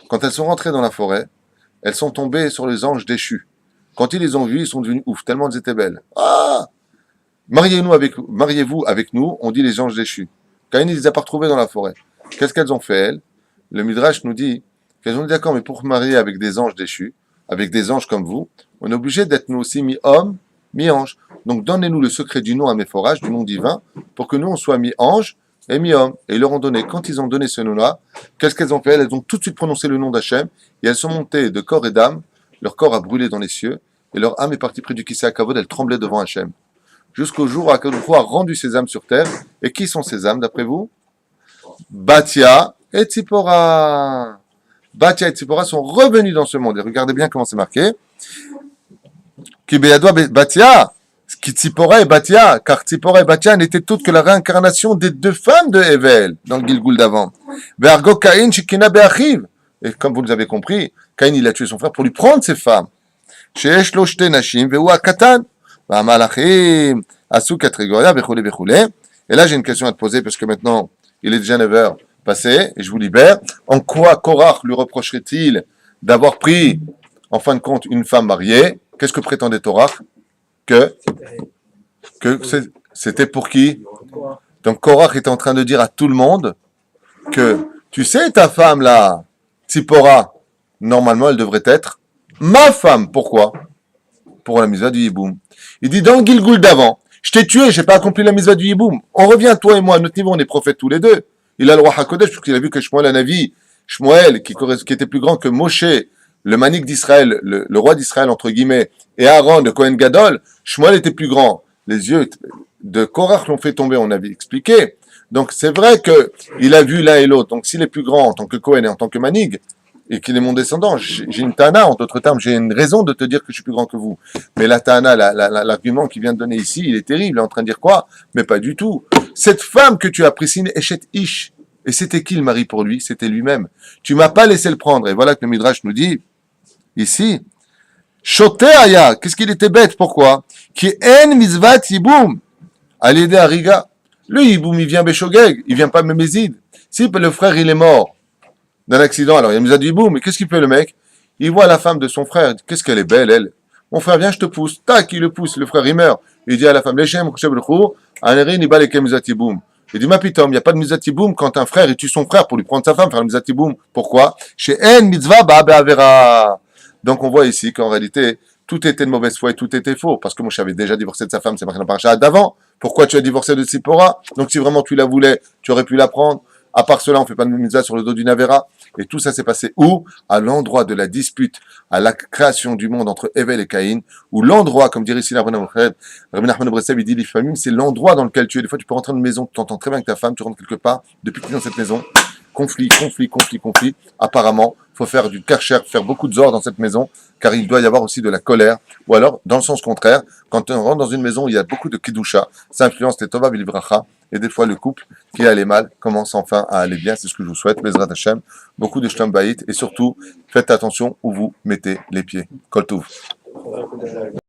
Quand elles sont rentrées dans la forêt, elles sont tombées sur les anges déchus. Quand ils les ont vus, ils sont devenus ouf, tellement elles étaient belles. Ah! Mariez-vous avec nous, on dit les anges déchus. Caïn, il les a pas retrouvés dans la forêt. Qu'est-ce qu'elles ont fait, elles? Le Midrash nous dit qu'elles ont dit d'accord, mais pour se marier avec des anges déchus, avec des anges comme vous, on est obligé d'être nous aussi mi-homme, mi-ange. Donc donnez-nous le secret du nom à Méphorage, du nom divin, pour que nous on soit mi-ange et mi-homme. Et ils leur ont donné, quand ils ont donné ce nom-là, qu'est-ce qu'elles ont fait? Elles ont tout de suite prononcé le nom d'Hachem, et elles sont montées de corps et d'âme, leur corps a brûlé dans les cieux, et leur âme est partie près du Kisei HaKavod, elles tremblaient devant Hachem. Jusqu'au jour où Akadosh a rendu ses âmes sur terre. Et qui sont ces âmes, d'après vous? Batia et Tzipora. Batia et Tzipora sont revenus dans ce monde. Et regardez bien comment c'est marqué. Ki beyadwa Batia, qui Tzipora et Batia, car Tzipora et Batia n'étaient toutes que la réincarnation des deux femmes de Hevel, dans le Gilgul d'avant. Ve'argo Caïn shikina be'achiv. Et comme vous l'avez compris, Caïn il a tué son frère pour lui prendre ses femmes. Sheesh lo shte nashim ve'hu hakatan. Va'amalachim asu katrigoria ve'chule ve'chule. Et là j'ai une question à te poser parce que maintenant il est déjà 9h passé et je vous libère. En quoi Korach lui reprocherait-il d'avoir pris en fin de compte une femme mariée? Qu'est-ce que prétendait Korach? Que c'était pour qui? Donc Korach était en train de dire à tout le monde que, tu sais, ta femme là, Tzipora, normalement elle devrait être ma femme. Pourquoi? Pour la mitzvah du Yiboum. Il dit dans le Gilgul d'avant, je t'ai tué, j'ai pas accompli la mitzvah du Yiboum. On revient, toi et moi, à notre niveau, on est prophètes tous les deux. Il a le roi HaKodesh, parce qu'il a vu que Shmuel Hanavi, Shmuel, qui était plus grand que Moshe, le manik d'Israël, le roi d'Israël, entre guillemets, et Aaron, de Kohen Gadol, Shmuel était plus grand. Les yeux de Korach l'ont fait tomber, on avait expliqué. Donc c'est vrai que il a vu l'un et l'autre. Donc s'il est plus grand en tant que Kohen et en tant que manig, et qu'il est mon descendant, j'ai une Tana, en d'autres termes, j'ai une raison de te dire que je suis plus grand que vous. Mais la Tana, l'argument qu'il vient de donner ici, il est terrible. Il est en train de dire quoi? Mais pas du tout. Cette femme que tu as prise, c'est une Eshet Ish. Et c'était qui le mari pour lui? C'était lui-même. Tu m'as pas laissé le prendre. Et voilà que le Midrash nous dit, ici, Shote Aya, qu'est-ce qu'il était bête? Pourquoi? Qui en mizvat yiboum. À l'aider à Riga. Le yiboum, il vient Beshogeg. Il vient pas Mémézid. Si le frère, il est mort d'un accident, alors il y a mizvat yiboum. Mais qu'est-ce qu'il fait le mec? Il voit la femme de son frère. Qu'est-ce qu'elle est belle, elle. Mon frère, viens, je te pousse. Tac, il le pousse. Le frère, il meurt. Il dit à la femme, Lechem, Koshev L'chou, Anerin, Iba Leke mizvat yiboum. Il dit, ma pitom, il n'y a pas de mizvat yiboum quand un frère, il tue son frère pour lui prendre sa femme, faire le mizvat yiboum. Pourquoi? Chez En mitzvah ba be'avera. Donc on voit ici qu'en réalité, tout était de mauvaise foi et tout était faux. Parce que Moshe avait déjà divorcé de sa femme, c'est marqué dans la paracha d'avant. Pourquoi tu as divorcé de Tzipora? Donc si vraiment tu la voulais, tu aurais pu la prendre. À part cela, on ne fait pas de mitzvah sur le dos d'une Avera. Et tout ça s'est passé où? À l'endroit de la dispute, à la création du monde entre Hevel et Caïn, où l'endroit, comme dirait ici Rabbi Nachman Breslev, il dit, les familles, c'est l'endroit dans lequel tu es. Des fois, tu peux rentrer dans une maison, tu t'entends très bien avec ta femme, tu rentres quelque part, depuis que tu es dans cette maison, conflit. Apparemment, il faut faire du karcher, faire beaucoup de zor dans cette maison, car il doit y avoir aussi de la colère. Ou alors, dans le sens contraire, quand on rentre dans une maison où il y a beaucoup de kidusha, ça influence les tova v'livracha, et des fois le couple qui allait mal commence enfin à aller bien. C'est ce que je vous souhaite, Bezrat Hashem, beaucoup de shtam bayit, et surtout, faites attention où vous mettez les pieds. Kol tov.